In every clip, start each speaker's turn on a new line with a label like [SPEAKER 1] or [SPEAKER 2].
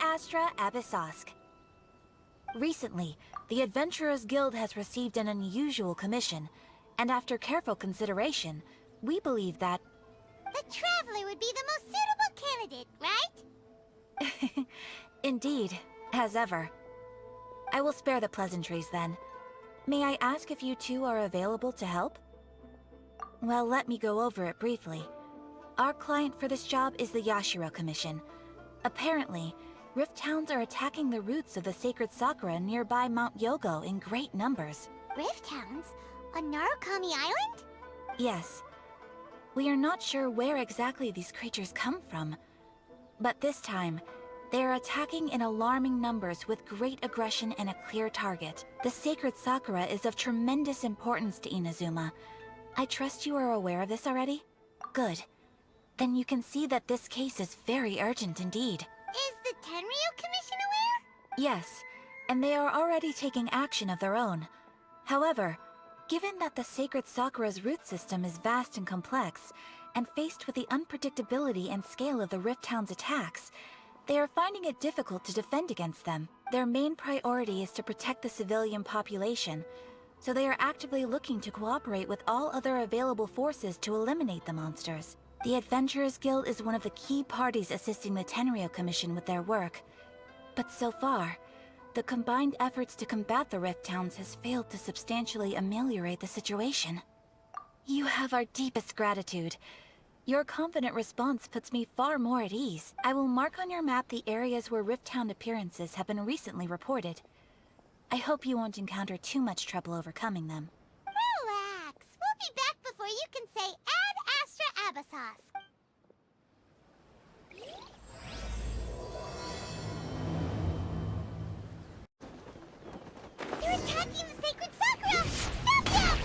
[SPEAKER 1] Astra Abyssosk. Recently, the Adventurers Guild has received an unusual commission, and after careful consideration, we believe that...
[SPEAKER 2] The Traveler would be the most suitable candidate, right?
[SPEAKER 1] Indeed, as ever. I will spare the pleasantries then. May I ask if you two are available to help? Well, let me go over it briefly. Our client for this job is the Yashiro Commission. Apparently, Rift Towns are attacking the roots of the sacred Sakura nearby Mount Yogo in great numbers.
[SPEAKER 2] Rift Towns? On Narukami Island?
[SPEAKER 1] Yes. We are not sure where exactly these creatures come from. But this time, they are attacking in alarming numbers with great aggression and a clear target. The sacred Sakura is of tremendous importance to Inazuma. I trust you are aware of this already? Good. Then you can see that this case is very urgent indeed.
[SPEAKER 2] Is the Tenryu Commission aware?
[SPEAKER 1] Yes, and they are already taking action of their own. However, given that the sacred Sakura's root system is vast and complex, and faced with the unpredictability and scale of the Rift Town's attacks, they are finding it difficult to defend against them. Their main priority is to protect the civilian population, so they are actively looking to cooperate with all other available forces to eliminate the monsters. The Adventurers Guild is one of the key parties assisting the Tenryu Commission with their work. But so far, the combined efforts to combat the Rift Towns has failed to substantially ameliorate the situation. You have our deepest gratitude. Your confident response puts me far more at ease. I will mark on your map the areas where Rift Town appearances have been recently reported. I hope you won't encounter too much trouble overcoming them.
[SPEAKER 2] Relax. We'll be back before you can say Ad Astra Abyssos. They're attacking the sacred Sakura! Stop them!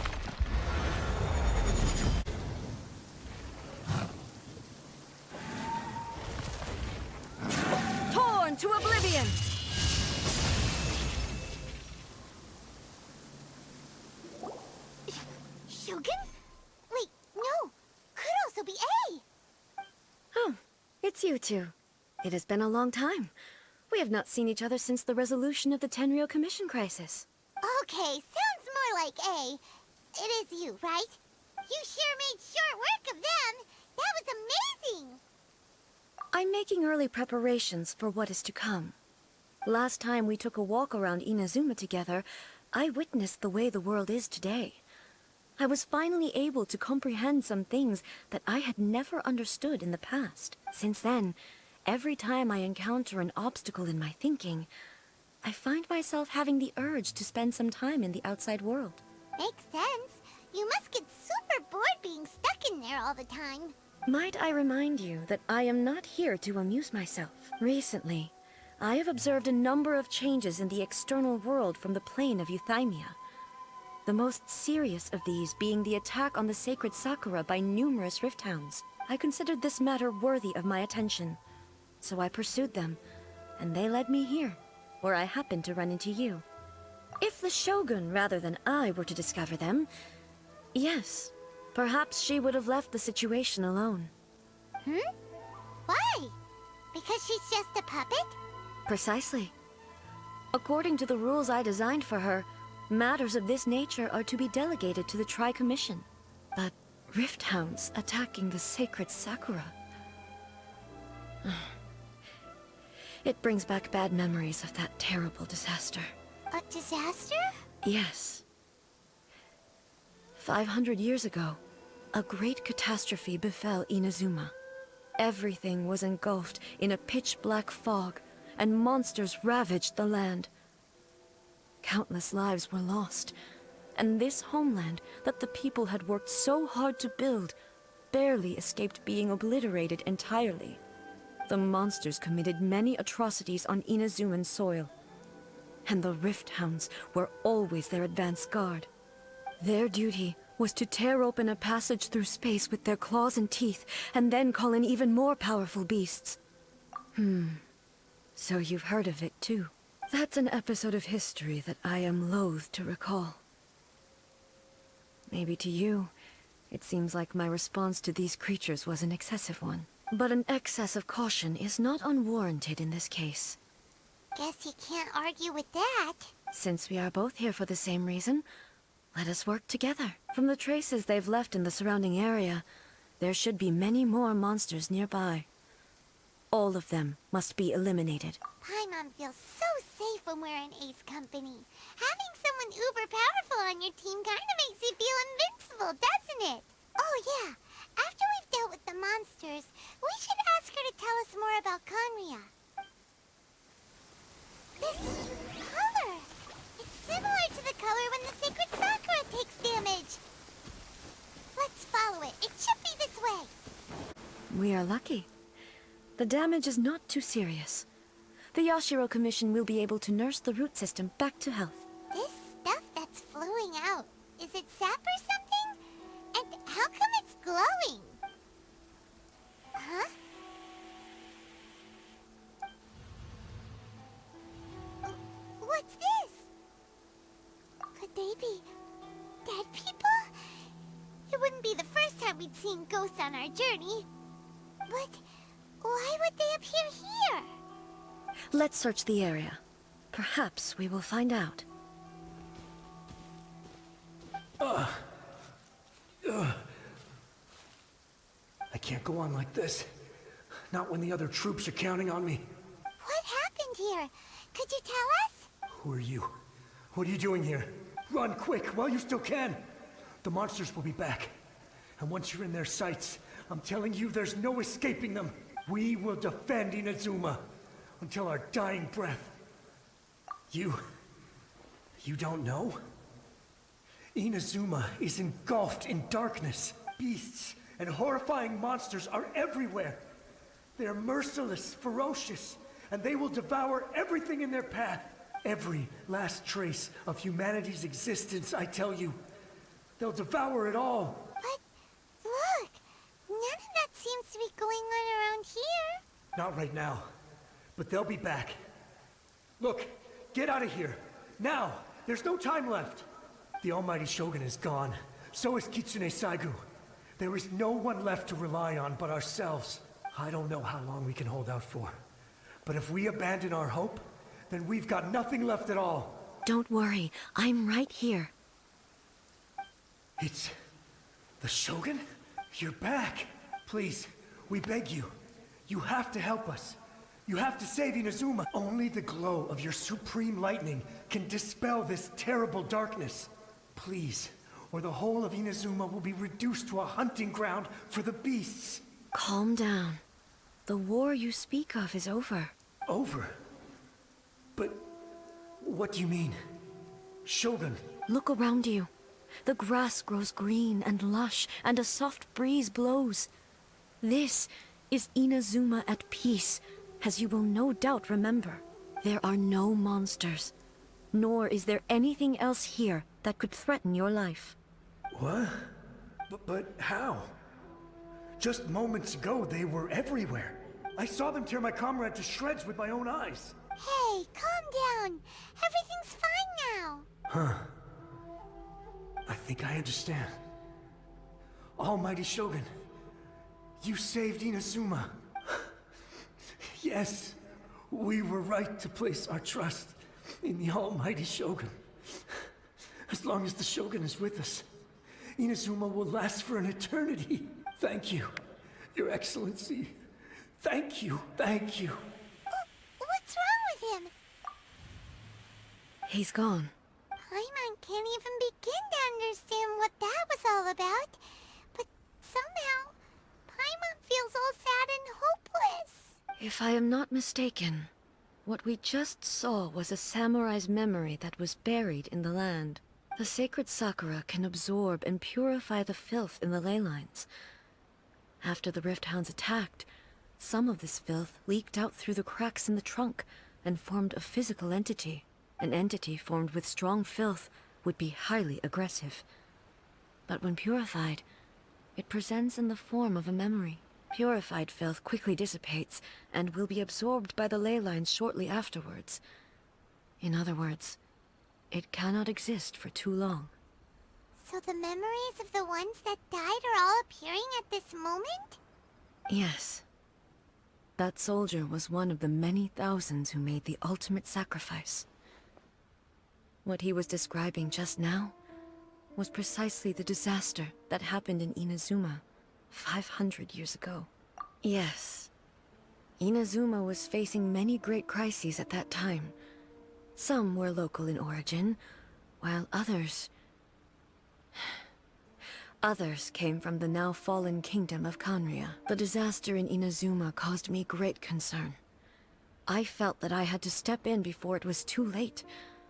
[SPEAKER 3] Torn to oblivion!
[SPEAKER 2] Shogun? Wait, no. Could also be A.
[SPEAKER 3] Oh, it's you two. It has been a long time. We have not seen each other since the resolution of the Tenryu Commission crisis.
[SPEAKER 2] Okay, sounds more like A. It is you, right? You sure made short work of them. That was amazing.
[SPEAKER 3] I'm making early preparations for what is to come. Last time we took a walk around Inazuma together, I witnessed the way the world is today. I was finally able to comprehend some things that I had never understood in the past. Since then, every time I encounter an obstacle in my thinking, I find myself having the urge to spend some time in the outside world.
[SPEAKER 2] Makes sense. You must get super bored being stuck in there all the time.
[SPEAKER 3] Might I remind you that I am not here to amuse myself. Recently, I have observed a number of changes in the external world from the plane of Euthymia. The most serious of these being the attack on the sacred Sakura by numerous Rift Hounds. I considered this matter worthy of my attention, so I pursued them, and they led me here, where I happened to run into you. If the Shogun rather than I were to discover them, yes, perhaps she would have left the situation alone.
[SPEAKER 2] Why? Because she's just a puppet?
[SPEAKER 3] Precisely. According to the rules I designed for her, matters of this nature are to be delegated to the Tri-Commission. But Rift Hounds attacking the sacred Sakura... It brings back bad memories of that terrible disaster.
[SPEAKER 2] A disaster?
[SPEAKER 3] Yes. 500 years ago, a great catastrophe befell Inazuma. Everything was engulfed in a pitch-black fog, and monsters ravaged the land. Countless lives were lost, and this homeland that the people had worked so hard to build barely escaped being obliterated entirely. The monsters committed many atrocities on Inazuman soil, and the Rift Hounds were always their advance guard. Their duty was to tear open a passage through space with their claws and teeth, and then call in even more powerful beasts. So you've heard of it too. That's an episode of history that I am loath to recall. Maybe to you, it seems like my response to these creatures was an excessive one. But an excess of caution is not unwarranted in this case.
[SPEAKER 2] Guess you can't argue with that.
[SPEAKER 3] Since we are both here for the same reason, let us work together. From the traces they've left in the surrounding area, there should be many more monsters nearby. All of them must be eliminated.
[SPEAKER 2] Paimon feels so safe when we're in Ace company. Having someone uber powerful on your team kinda makes you feel invincible, doesn't it? Oh yeah, after we've dealt with the monsters, we should ask her to tell us more about Conria. This color! It's similar to the color when the sacred Sakura takes damage. Let's follow it. It should be this way.
[SPEAKER 3] We are lucky. The damage is not too serious. The Yashiro Commission will be able to nurse the root system back to health.
[SPEAKER 2] This stuff that's flowing out, is it sap or something? And how come it's glowing? Huh? What's this? Could they be dead people? It wouldn't be the first time we'd seen ghosts on our journey. But why would they appear here?
[SPEAKER 3] Let's search the area. Perhaps we will find out.
[SPEAKER 4] I can't go on like this. Not when the other troops are counting on me.
[SPEAKER 2] What happened here? Could you tell us?
[SPEAKER 4] Who are you? What are you doing here? Run quick while you still can. The monsters will be back. And once you're in their sights, I'm telling you there's no escaping them. We will defend Inazuma until our dying breath. You don't know? Inazuma is engulfed in darkness. Beasts and horrifying monsters are everywhere. They are merciless, ferocious, and they will devour everything in their path. Every last trace of humanity's existence, I tell you. They'll devour it all.
[SPEAKER 2] But look, none of that seems to be going on around here.
[SPEAKER 4] Not right now, but they'll be back. Look, get out of here. Now! There's no time left. The Almighty Shogun is gone. So is Kitsune Saigu. There is no one left to rely on but ourselves. I don't know how long we can hold out for. But if we abandon our hope, then we've got nothing left at all.
[SPEAKER 3] Don't worry, I'm right here.
[SPEAKER 4] It's... the Shogun? You're back. Please, we beg you. You have to help us. You have to save Inazuma. Only the glow of your supreme lightning can dispel this terrible darkness. Please, or the whole of Inazuma will be reduced to a hunting ground for the beasts.
[SPEAKER 3] Calm down. The war you speak of is over.
[SPEAKER 4] Over? But what do you mean? Shogun?
[SPEAKER 3] Look around you. The grass grows green and lush, and a soft breeze blows. This is Inazuma at peace, as you will no doubt remember. There are no monsters, nor is there anything else here that could threaten your life.
[SPEAKER 4] What? But how? Just moments ago, they were everywhere. I saw them tear my comrade to shreds with my own eyes.
[SPEAKER 2] Hey, calm down. Everything's fine now.
[SPEAKER 4] Huh. I think I understand. Almighty Shogun, you saved Inazuma. Yes, we were right to place our trust in the Almighty Shogun. As long as the Shogun is with us, Inazuma will last for an eternity. Thank you, Your Excellency. Thank you, thank you.
[SPEAKER 2] What's wrong with him?
[SPEAKER 3] He's gone.
[SPEAKER 2] Paimon can't even begin to understand what that was all about. But somehow, Paimon feels all sad and hopeless.
[SPEAKER 3] If I am not mistaken, what we just saw was a samurai's memory that was buried in the land. The sacred Sakura can absorb and purify the filth in the ley lines. After the Rift Hounds attacked, some of this filth leaked out through the cracks in the trunk and formed a physical entity. An entity formed with strong filth would be highly aggressive. But when purified, it presents in the form of a memory. Purified filth quickly dissipates and will be absorbed by the ley lines shortly afterwards. In other words, it cannot exist for too long.
[SPEAKER 2] So the memories of the ones that died are all appearing at this moment?
[SPEAKER 3] Yes. That soldier was one of the many thousands who made the ultimate sacrifice. What he was describing just now was precisely the disaster that happened in Inazuma 500 years ago. Yes, Inazuma was facing many great crises at that time. Some were local in origin, while others came from the now fallen kingdom of Kanria. The disaster in Inazuma caused me great concern. I felt that I had to step in before it was too late,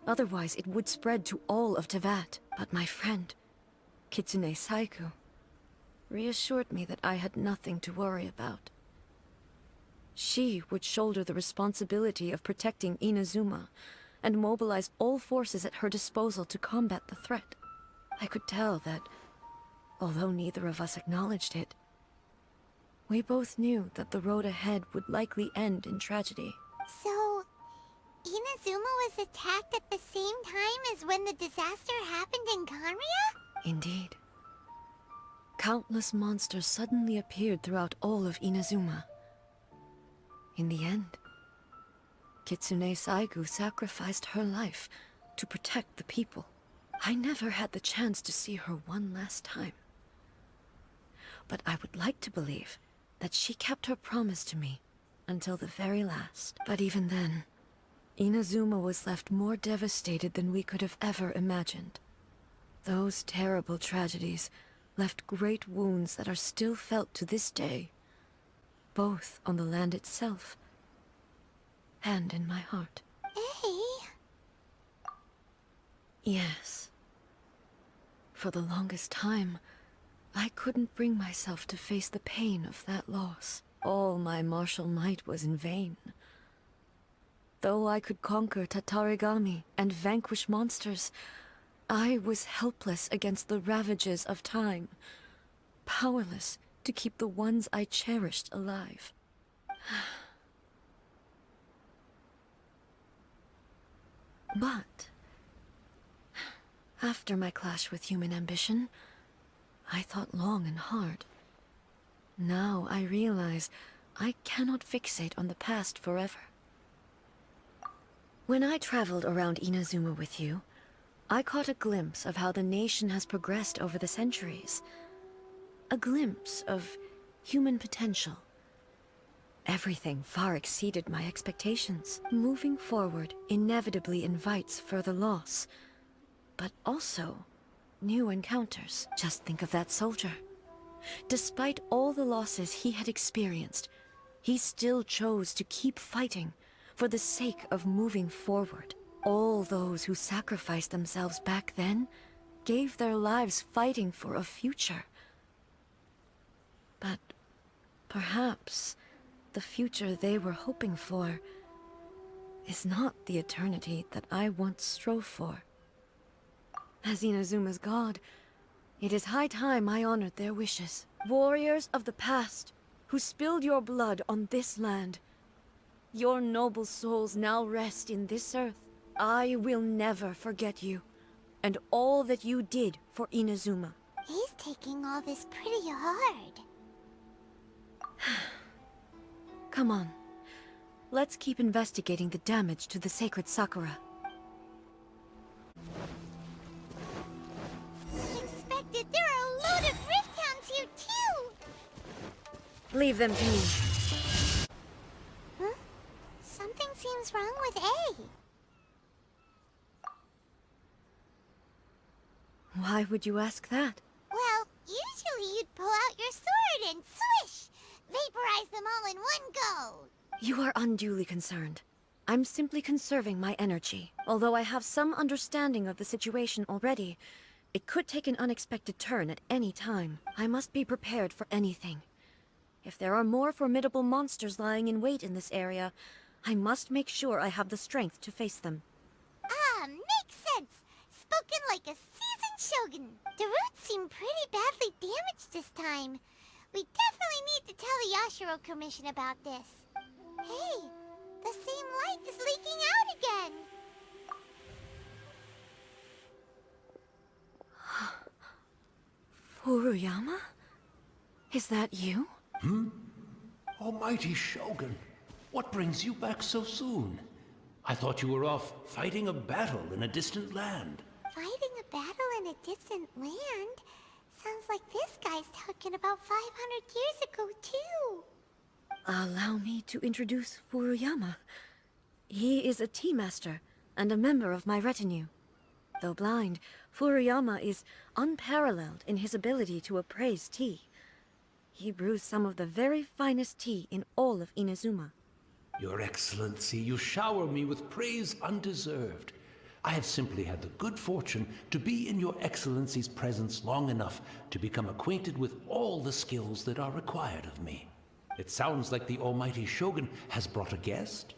[SPEAKER 3] otherwise it would spread to all of Teyvat. But my friend, Kitsune Saiku, reassured me that I had nothing to worry about. She would shoulder the responsibility of protecting Inazuma, and mobilize all forces at her disposal to combat the threat. I could tell that, although neither of us acknowledged it, we both knew that the road ahead would likely end in tragedy.
[SPEAKER 2] So, Inazuma was attacked at the same time as when the disaster happened in Kanria?
[SPEAKER 3] Indeed. Countless monsters suddenly appeared throughout all of Inazuma. In the end, Kitsune Saigu sacrificed her life to protect the people. I never had the chance to see her one last time. But I would like to believe that she kept her promise to me until the very last. But even then, Inazuma was left more devastated than we could have ever imagined. Those terrible tragedies left great wounds that are still felt to this day, both on the land itself and in my heart.
[SPEAKER 2] Hey.
[SPEAKER 3] Yes. For the longest time, I couldn't bring myself to face the pain of that loss. All my martial might was in vain. Though I could conquer Tatarigami and vanquish monsters, I was helpless against the ravages of time, powerless to keep the ones I cherished alive. But after my clash with human ambition, I thought long and hard. Now I realize I cannot fixate on the past forever. When I traveled around Inazuma with you, I caught a glimpse of how the nation has progressed over the centuries. A glimpse of human potential. Everything far exceeded my expectations. Moving forward inevitably invites further loss, but also new encounters. Just think of that soldier. Despite all the losses he had experienced, he still chose to keep fighting for the sake of moving forward. All those who sacrificed themselves back then gave their lives fighting for a future. But perhaps the future they were hoping for is not the eternity that I once strove for. As Inazuma's god, it is high time I honored their wishes. Warriors of the past, who spilled your blood on this land, your noble souls now rest in this earth. I will never forget you, and all that you did for Inazuma.
[SPEAKER 2] He's taking all this pretty hard.
[SPEAKER 3] Come on. Let's keep investigating the damage to the sacred Sakura.
[SPEAKER 2] As expected, there are a load of Rift Hounds here too!
[SPEAKER 3] Leave them to me.
[SPEAKER 2] Huh? Something seems wrong with A.
[SPEAKER 3] Why would you ask that?
[SPEAKER 2] Well, usually you'd pull out your sword and swish! Vaporize them all in one go!
[SPEAKER 3] You are unduly concerned. I'm simply conserving my energy. Although I have some understanding of the situation already, it could take an unexpected turn at any time. I must be prepared for anything. If there are more formidable monsters lying in wait in this area, I must make sure I have the strength to face them.
[SPEAKER 2] Ah, makes sense! Spoken like a seasoned shogun. The roots seem pretty badly damaged this time. We definitely need to tell the Yashiro Commission about this. Hey, the same light is leaking out again!
[SPEAKER 3] Furuyama? Is that you?
[SPEAKER 5] Almighty Shogun, what brings you back so soon? I thought you were off fighting a battle in a distant land.
[SPEAKER 2] Fighting a battle in a distant land? Sounds like this guy's talking about 500 years ago, too.
[SPEAKER 3] Allow me to introduce Furuyama. He is a tea master and a member of my retinue. Though blind, Furuyama is unparalleled in his ability to appraise tea. He brews some of the very finest tea in all of Inazuma.
[SPEAKER 5] Your Excellency, you shower me with praise undeserved. I have simply had the good fortune to be in your Excellency's presence long enough to become acquainted with all the skills that are required of me. It sounds like the Almighty Shogun has brought a guest.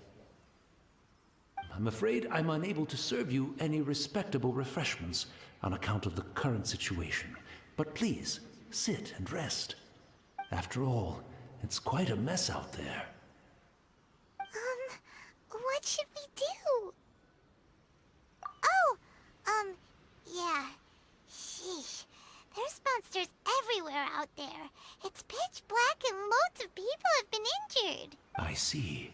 [SPEAKER 5] I'm afraid I'm unable to serve you any respectable refreshments on account of the current situation. But please, sit and rest. After all, it's quite a mess out there.
[SPEAKER 2] What should we do? Yeah. Sheesh. There's monsters everywhere out there. It's pitch black and loads of people have been injured.
[SPEAKER 5] I see.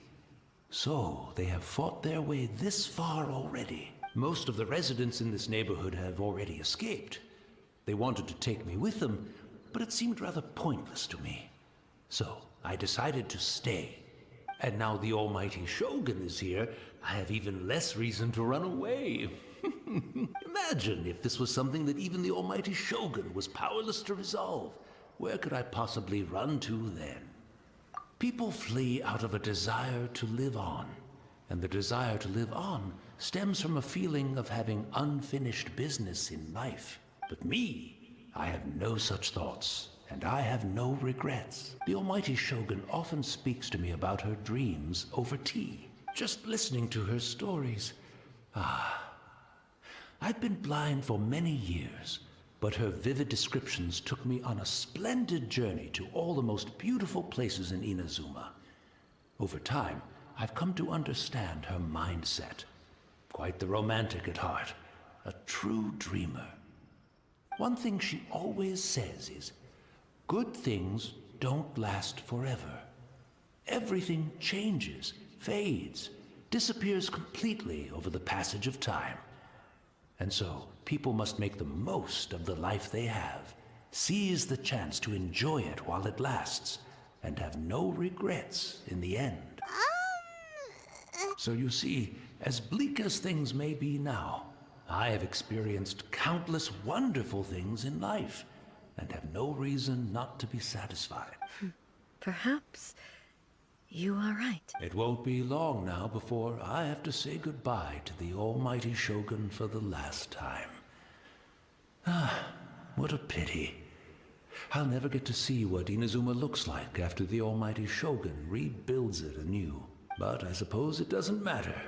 [SPEAKER 5] So, they have fought their way this far already. Most of the residents in this neighborhood have already escaped. They wanted to take me with them, but it seemed rather pointless to me. So, I decided to stay. And now the Almighty Shogun is here, I have even less reason to run away. Imagine if this was something that even the Almighty Shogun was powerless to resolve. Where could I possibly run to then? People flee out of a desire to live on, and the desire to live on stems from a feeling of having unfinished business in life. But me, I have no such thoughts, and I have no regrets. The Almighty Shogun often speaks to me about her dreams over tea. Just listening to her stories. I've been blind for many years, but her vivid descriptions took me on a splendid journey to all the most beautiful places in Inazuma. Over time, I've come to understand her mindset. Quite the romantic at heart, a true dreamer. One thing she always says is, good things don't last forever. Everything changes, fades, disappears completely over the passage of time. And so, people must make the most of the life they have, seize the chance to enjoy it while it lasts, and have no regrets in the end. So you see, as bleak as things may be now, I have experienced countless wonderful things in life, and have no reason not to be satisfied.
[SPEAKER 3] Perhaps you are right.
[SPEAKER 5] It won't be long now before I have to say goodbye to the Almighty Shogun for the last time. What a pity. I'll never get to see what Inazuma looks like after the Almighty Shogun rebuilds it anew. But I suppose it doesn't matter.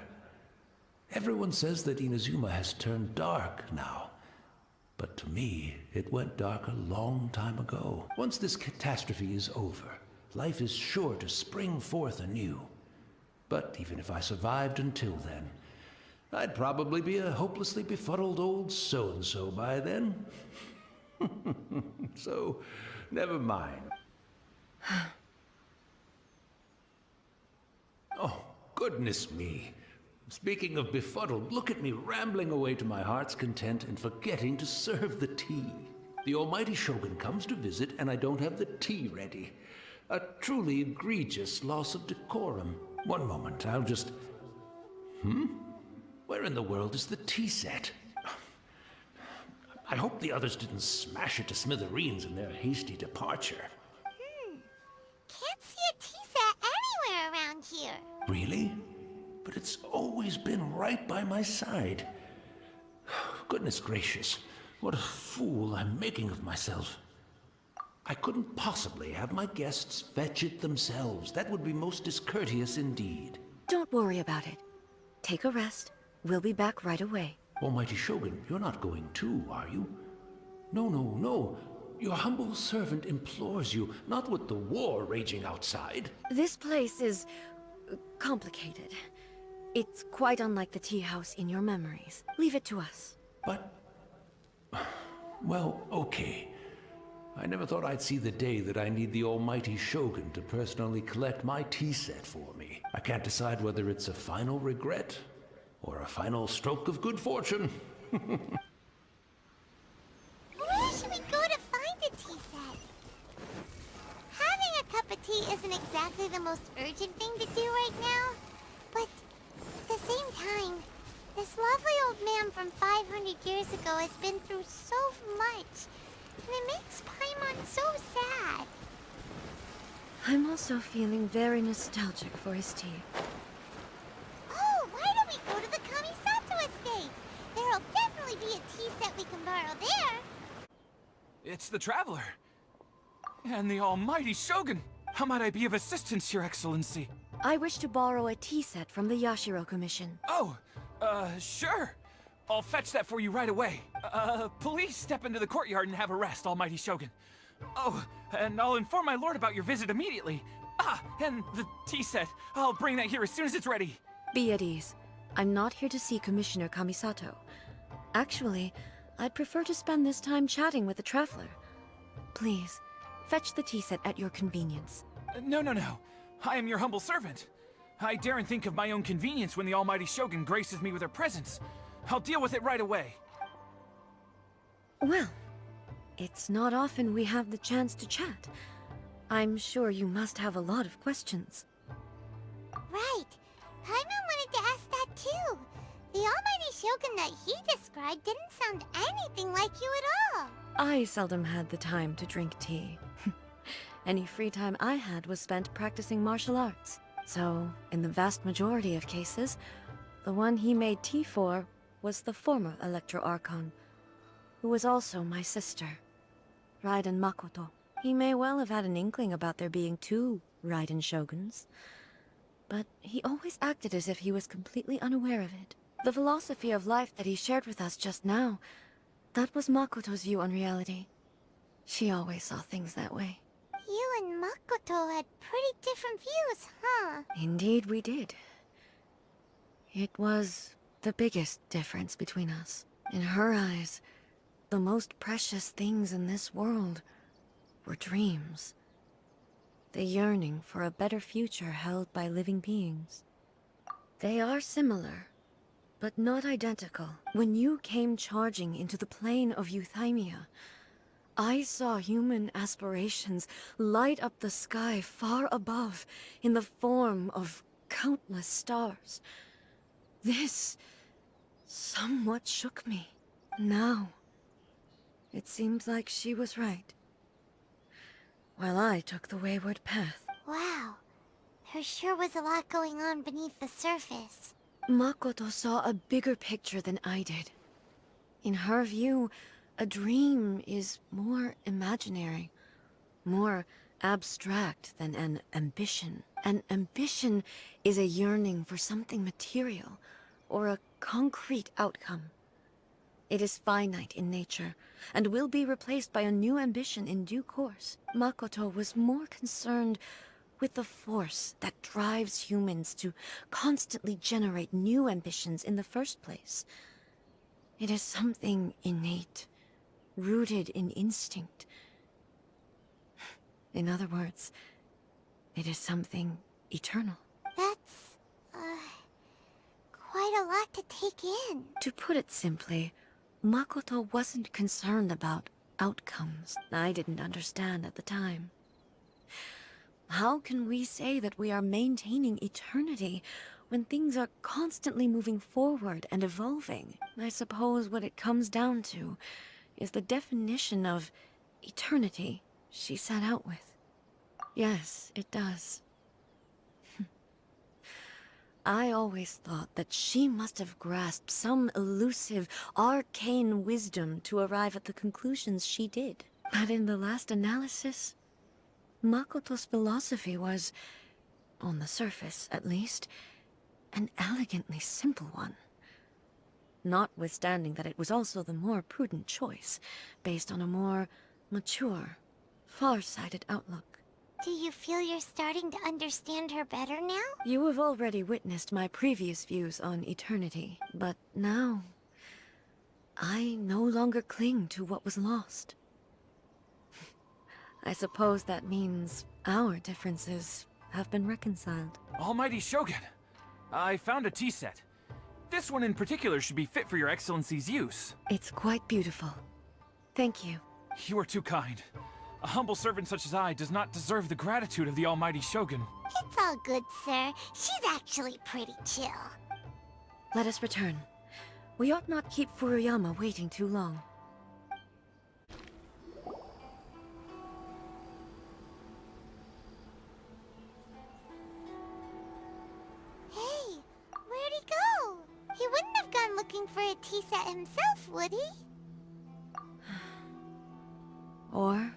[SPEAKER 5] Everyone says that Inazuma has turned dark now. But to me, it went dark a long time ago. Once this catastrophe is over, life is sure to spring forth anew. But even if I survived until then, I'd probably be a hopelessly befuddled old so-and-so by then. So, never mind. Oh, goodness me. Speaking of befuddled, look at me rambling away to my heart's content and forgetting to serve the tea. The Almighty Shogun comes to visit and I don't have the tea ready. A truly egregious loss of decorum. One moment, I'll just... Where in the world is the tea set? I hope the others didn't smash it to smithereens in their hasty departure.
[SPEAKER 2] Can't see a tea set anywhere around here.
[SPEAKER 5] Really? But it's always been right by my side. Goodness gracious, what a fool I'm making of myself. I couldn't possibly have my guests fetch it themselves. That would be most discourteous indeed.
[SPEAKER 3] Don't worry about it. Take a rest. We'll be back right away.
[SPEAKER 5] Almighty Shogun, you're not going too, are you? No. Your humble servant implores you, not with the war raging outside.
[SPEAKER 3] This place is... complicated. It's quite unlike the tea house in your memories. Leave it to us.
[SPEAKER 5] But... well, okay. I never thought I'd see the day that I need the almighty Shogun to personally collect my tea set for me. I can't decide whether it's a final regret or a final stroke of good fortune.
[SPEAKER 2] Where should we go to find a tea set? Having a cup of tea isn't exactly the most urgent thing to do right now, but at the same time, this lovely old man from 500 years ago has been through so much, and it makes Paimon so sad.
[SPEAKER 3] I'm also feeling very nostalgic for his tea.
[SPEAKER 2] Oh, why don't we go to the Kamistao Estate? There'll definitely be a tea set we can borrow there.
[SPEAKER 6] It's the Traveler. And the almighty Shogun. How might I be of assistance, Your Excellency?
[SPEAKER 3] I wish to borrow a tea set from the Yashiro Commission.
[SPEAKER 6] Oh, sure. I'll fetch that for you right away. Please step into the courtyard and have a rest, almighty Shogun. Oh, and I'll inform my lord about your visit immediately. Ah, and the tea set. I'll bring that here as soon as it's ready.
[SPEAKER 3] Be at ease. I'm not here to see Commissioner Kamisato. Actually, I'd prefer to spend this time chatting with the Traveler. Please, fetch the tea set at your convenience.
[SPEAKER 6] No. I am your humble servant. I daren't think of my own convenience when the almighty Shogun graces me with her presence. I'll deal with it right away.
[SPEAKER 3] Well, it's not often we have the chance to chat. I'm sure you must have a lot of questions.
[SPEAKER 2] Right. Paimon wanted to ask that too. The almighty Shogun that he described didn't sound anything like you at all.
[SPEAKER 3] I seldom had the time to drink tea. Any free time I had was spent practicing martial arts. So, in the vast majority of cases, the one he made tea for was the former Electro Archon, who was also my sister, Raiden Makoto. He may well have had an inkling about there being two Raiden Shoguns, but he always acted as if he was completely unaware of it. The philosophy of life that he shared with us just now, that was Makoto's view on reality. She always saw things that way.
[SPEAKER 2] You and Makoto had pretty different views, huh?
[SPEAKER 3] Indeed we did. It was the biggest difference between us. In her eyes, the most precious things in this world were dreams. The yearning for a better future held by living beings. They are similar, but not identical. When you came charging into the plane of Euthymia, I saw human aspirations light up the sky far above in the form of countless stars. This somewhat shook me. Now, it seems like she was right, while I took the wayward path.
[SPEAKER 2] Wow. There sure was a lot going on beneath the surface.
[SPEAKER 3] Makoto saw a bigger picture than I did. In her view, a dream is more imaginary, more abstract than an ambition. An ambition is a yearning for something material, or a concrete outcome. It is finite in nature, and will be replaced by a new ambition in due course. Makoto was more concerned with the force that drives humans to constantly generate new ambitions in the first place. It is something innate, rooted in instinct. In other words, it is something eternal.
[SPEAKER 2] That's, quite a lot to take in.
[SPEAKER 3] To put it simply, Makoto wasn't concerned about outcomes. I didn't understand at the time. How can we say that we are maintaining eternity when things are constantly moving forward and evolving? I suppose what it comes down to is the definition of eternity she set out with. Yes, it does. I always thought that she must have grasped some elusive, arcane wisdom to arrive at the conclusions she did. But in the last analysis, Makoto's philosophy was, on the surface at least, an elegantly simple one. Notwithstanding that it was also the more prudent choice, based on a more mature, far-sighted outlook.
[SPEAKER 2] Do you feel you're starting to understand her better now?
[SPEAKER 3] You have already witnessed my previous views on eternity, but now, I no longer cling to what was lost. I suppose that means our differences have been reconciled.
[SPEAKER 6] Almighty Shogun, I found a tea set. This one in particular should be fit for your Excellency's use.
[SPEAKER 3] It's quite beautiful. Thank you.
[SPEAKER 6] You are too kind. A humble servant such as I does not deserve the gratitude of the Almighty Shogun.
[SPEAKER 2] It's all good, sir. She's actually pretty chill.
[SPEAKER 3] Let us return. We ought not keep Furuyama waiting too long.
[SPEAKER 2] Hey, where'd he go? He wouldn't have gone looking for a tea set himself, would he?
[SPEAKER 3] Or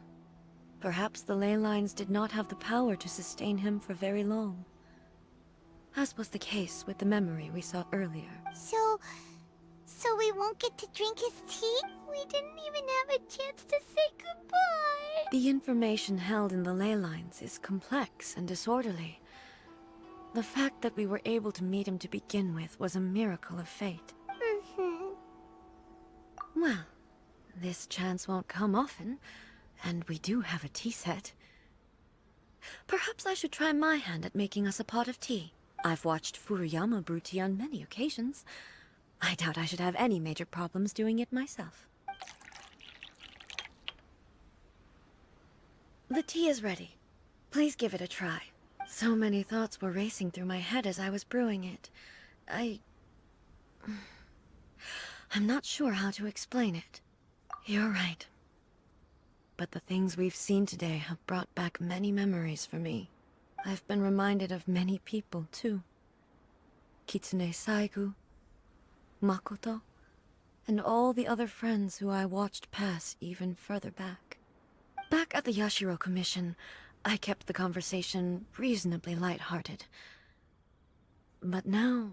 [SPEAKER 3] perhaps the ley lines did not have the power to sustain him for very long. As was the case with the memory we saw earlier.
[SPEAKER 2] So we won't get to drink his tea? We didn't even have a chance to say goodbye.
[SPEAKER 3] The information held in the ley lines is complex and disorderly. The fact that we were able to meet him to begin with was a miracle of fate. Well, this chance won't come often, and we do have a tea set. Perhaps I should try my hand at making us a pot of tea. I've watched Furuyama brew tea on many occasions. I doubt I should have any major problems doing it myself. The tea is ready. Please give it a try. So many thoughts were racing through my head as I was brewing it. I'm not sure how to explain it. You're right. But the things we've seen today have brought back many memories for me. I've been reminded of many people, too. Kitsune Saigu, Makoto, and all the other friends who I watched pass even further back. Back at the Yashiro Commission, I kept the conversation reasonably lighthearted. But now,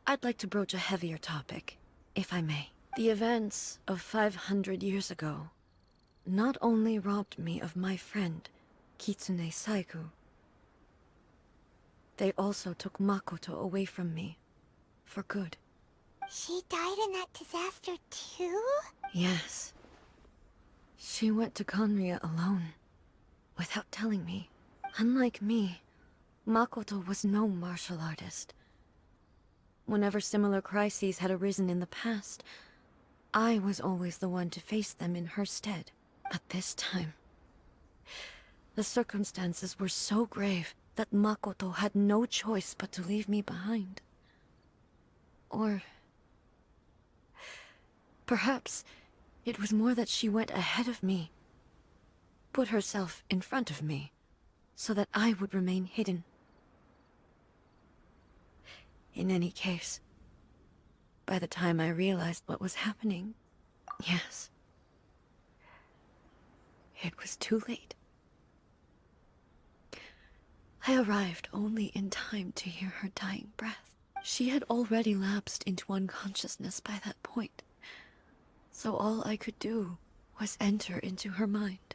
[SPEAKER 3] I'd like to broach a heavier topic, if I may. The events of 500 years ago not only robbed me of my friend, Kitsune Saigu, they also took Makoto away from me, for good.
[SPEAKER 2] She died in that disaster too?
[SPEAKER 3] Yes. She went to Conria alone, without telling me. Unlike me, Makoto was no martial artist. Whenever similar crises had arisen in the past, I was always the one to face them in her stead. But this time, the circumstances were so grave that Makoto had no choice but to leave me behind. Or perhaps it was more that she went ahead of me, put herself in front of me, so that I would remain hidden. In any case, by the time I realized what was happening, yes, it was too late. I arrived only in time to hear her dying breath. She had already lapsed into unconsciousness by that point, so all I could do was enter into her mind.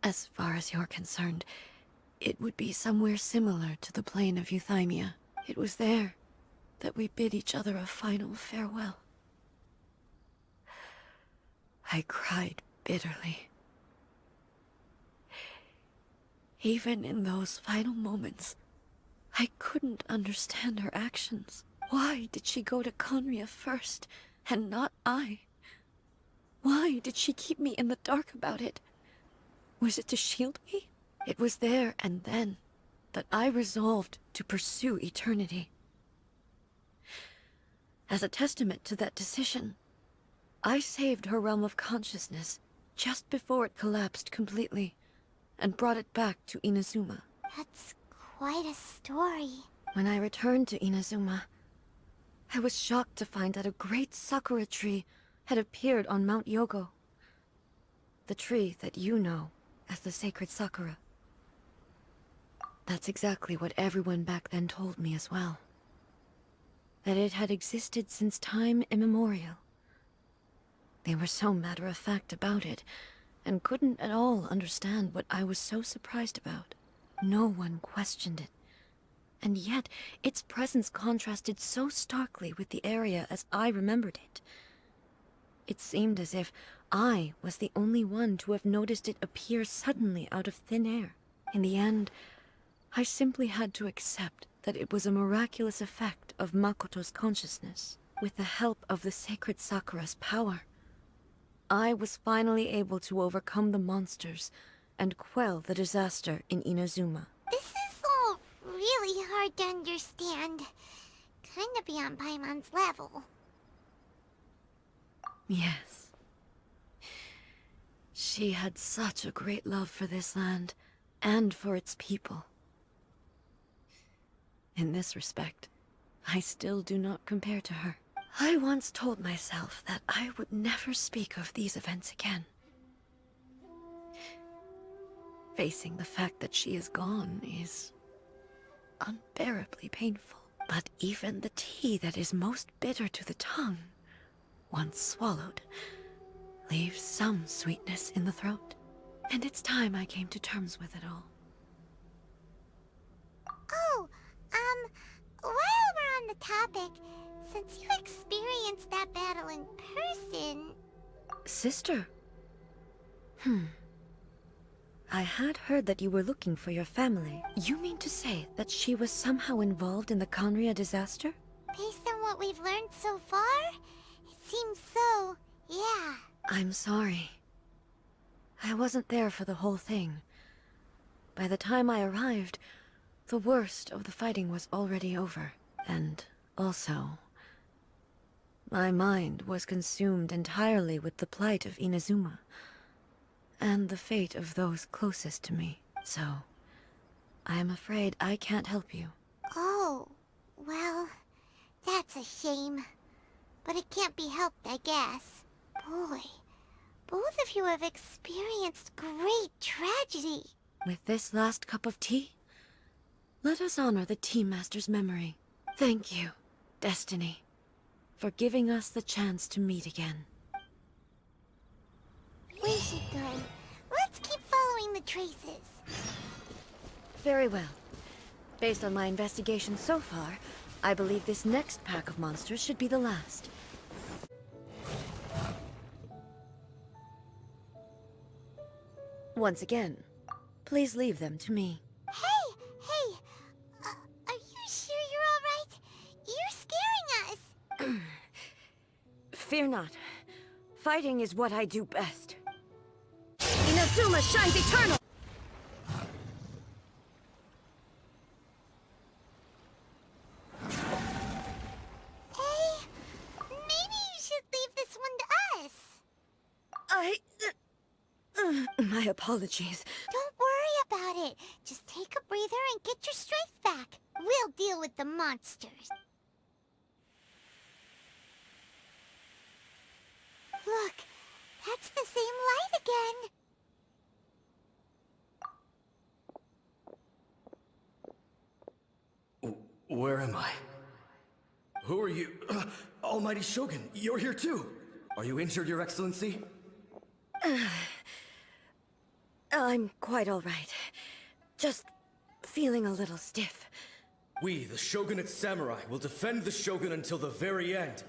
[SPEAKER 3] As far as you're concerned, it would be somewhere similar to the plane of Euthymia. It was there that we bid each other a final farewell. I cried bitterly. Even in those final moments, I couldn't understand her actions. Why did she go to Conria first, and not I? Why did she keep me in the dark about it? Was it to shield me? It was there and then that I resolved to pursue eternity. As a testament to that decision, I saved her realm of consciousness just before it collapsed completely, and brought it back to Inazuma.
[SPEAKER 2] That's quite a story.
[SPEAKER 3] When I returned to Inazuma, I was shocked to find that a great Sakura tree had appeared on Mount Yogo. The tree that you know as the sacred Sakura. That's exactly what everyone back then told me as well. That it had existed since time immemorial. They were so matter-of-fact about it, and couldn't at all understand what I was so surprised about. No one questioned it. And yet, its presence contrasted so starkly with the area as I remembered it. It seemed as if I was the only one to have noticed it appear suddenly out of thin air. In the end, I simply had to accept that it was a miraculous effect of Makoto's consciousness. With the help of the sacred Sakura's power, I was finally able to overcome the monsters and quell the disaster in Inazuma.
[SPEAKER 2] This is all really hard to understand. Kinda beyond Paimon's level.
[SPEAKER 3] Yes. She had such a great love for this land, and for its people. In this respect, I still do not compare to her. I once told myself that I would never speak of these events again. Facing the fact that she is gone is unbearably painful. But even the tea that is most bitter to the tongue, once swallowed, leaves some sweetness in the throat. And it's time I came to terms with it all.
[SPEAKER 2] Oh, while we're on the topic, since you experienced that battle in person...
[SPEAKER 3] Sister? I had heard that you were looking for your family. You mean to say that she was somehow involved in the Conria disaster?
[SPEAKER 2] Based on what we've learned so far, it seems so, yeah.
[SPEAKER 3] I'm sorry. I wasn't there for the whole thing. By the time I arrived, the worst of the fighting was already over. And also, my mind was consumed entirely with the plight of Inazuma, and the fate of those closest to me. So, I am afraid I can't help you.
[SPEAKER 2] Oh, well, that's a shame. But it can't be helped, I guess. Boy, both of you have experienced great tragedy.
[SPEAKER 3] With this last cup of tea, let us honor the Tea Master's memory. Thank you, Destiny, for giving us the chance to meet again.
[SPEAKER 2] We should go. Let's keep following the traces.
[SPEAKER 3] Very well. Based on my investigation so far, I believe this next pack of monsters should be the last. Once again, please leave them to me.
[SPEAKER 2] Hey! Are you sure you're alright? You're scaring us!
[SPEAKER 3] Fear not. Fighting is what I do best. Inazuma shines eternal!
[SPEAKER 2] Hey, maybe you should leave this one to us.
[SPEAKER 3] My apologies.
[SPEAKER 2] Don't worry about it. Just take a breather and get your strength back. We'll deal with the monsters. Look, that's the same light again.
[SPEAKER 7] Where am I? Who are you? Almighty Shogun, you're here too! Are you injured, Your Excellency?
[SPEAKER 3] I'm quite all right. Just feeling a little stiff.
[SPEAKER 7] We, the Shogunate Samurai, will defend the Shogun until the very end.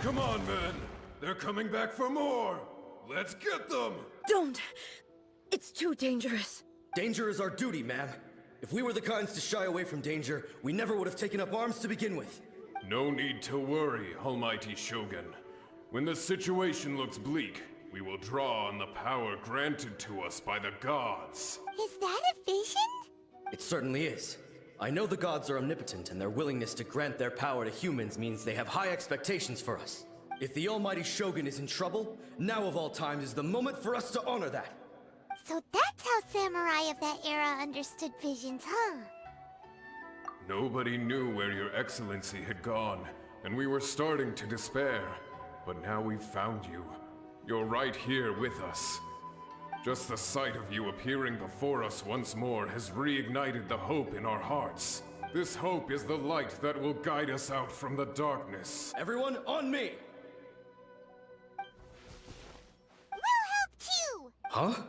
[SPEAKER 8] Come on, men! They're coming back for more! Let's get them!
[SPEAKER 3] Don't! It's too dangerous.
[SPEAKER 7] Danger is our duty, ma'am. If we were the kinds to shy away from danger, we never would have taken up arms to begin with.
[SPEAKER 8] No need to worry, Almighty Shogun. When the situation looks bleak, we will draw on the power granted to us by the gods.
[SPEAKER 2] Is that a vision?
[SPEAKER 7] It certainly is. I know the gods are omnipotent, and their willingness to grant their power to humans means they have high expectations for us. If the Almighty Shogun is in trouble, now of all times is the moment for us to honor that.
[SPEAKER 2] So that's how samurai of that era understood visions, huh?
[SPEAKER 8] Nobody knew where Your Excellency had gone, and we were starting to despair. But now we've found you. You're right here with us. Just the sight of you appearing before us once more has reignited the hope in our hearts. This hope is the light that will guide us out from the darkness.
[SPEAKER 7] Everyone, on me!
[SPEAKER 2] We'll help too!
[SPEAKER 7] Huh?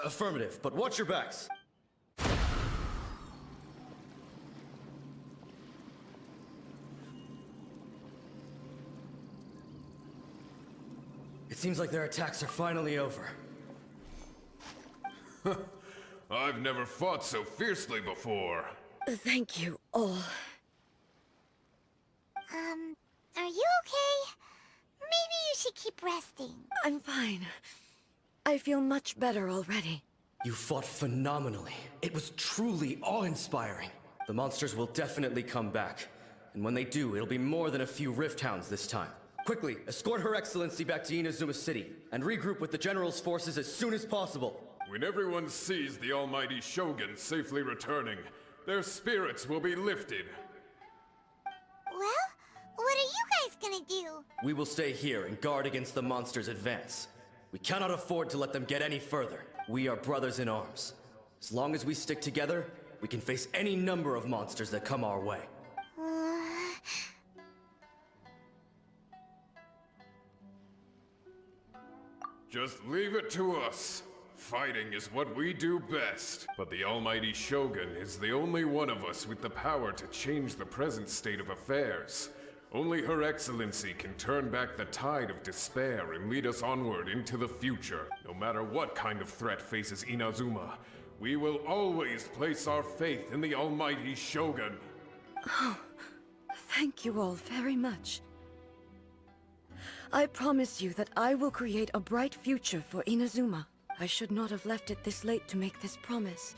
[SPEAKER 7] Affirmative, but watch your backs. seems like their attacks are finally over.
[SPEAKER 8] I've never fought so fiercely before.
[SPEAKER 3] Thank you all.
[SPEAKER 2] Are you okay? Maybe you should keep resting.
[SPEAKER 3] I'm fine. I feel much better already.
[SPEAKER 7] You fought phenomenally. It was truly awe-inspiring. The monsters will definitely come back. And when they do, it'll be more than a few Rift Hounds this time. Quickly, escort Her Excellency back to Inazuma City, and regroup with the General's forces as soon as possible.
[SPEAKER 8] When everyone sees the almighty Shogun safely returning, their spirits will be lifted.
[SPEAKER 2] Well, what are you guys gonna do?
[SPEAKER 7] We will stay here and guard against the monsters' advance. We cannot afford to let them get any further. We are brothers in arms. As long as we stick together, we can face any number of monsters that come our way.
[SPEAKER 8] Just leave it to us. Fighting is what we do best. But the almighty Shogun is the only one of us with the power to change the present state of affairs. Only Her Excellency can turn back the tide of despair and lead us onward into the future. No matter what kind of threat faces Inazuma, we will always place our faith in the almighty Shogun.
[SPEAKER 3] Oh, thank you all very much. I promise you that I will create a bright future for Inazuma. I should not have left it this late to make this promise.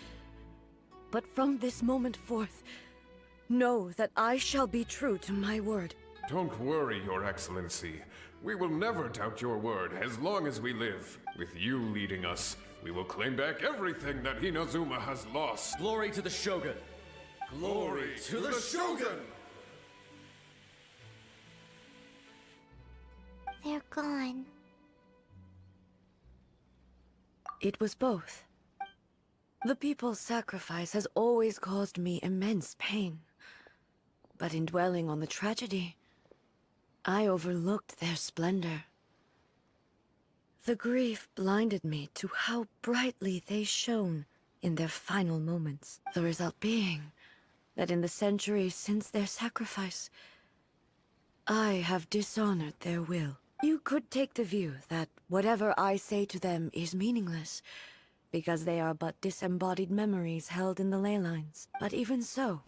[SPEAKER 3] But from this moment forth, know that I shall be true to my word.
[SPEAKER 8] Don't worry, Your Excellency. We will never doubt your word as long as we live. With you leading us, we will claim back everything that Inazuma has lost.
[SPEAKER 7] Glory to the Shogun!
[SPEAKER 8] Glory to the Shogun!
[SPEAKER 2] They're gone.
[SPEAKER 3] It was both. The people's sacrifice has always caused me immense pain. But in dwelling on the tragedy, I overlooked their splendor. The grief blinded me to how brightly they shone in their final moments. The result being that in the centuries since their sacrifice, I have dishonored their will. You could take the view that whatever I say to them is meaningless, because they are but disembodied memories held in the ley lines. But even so,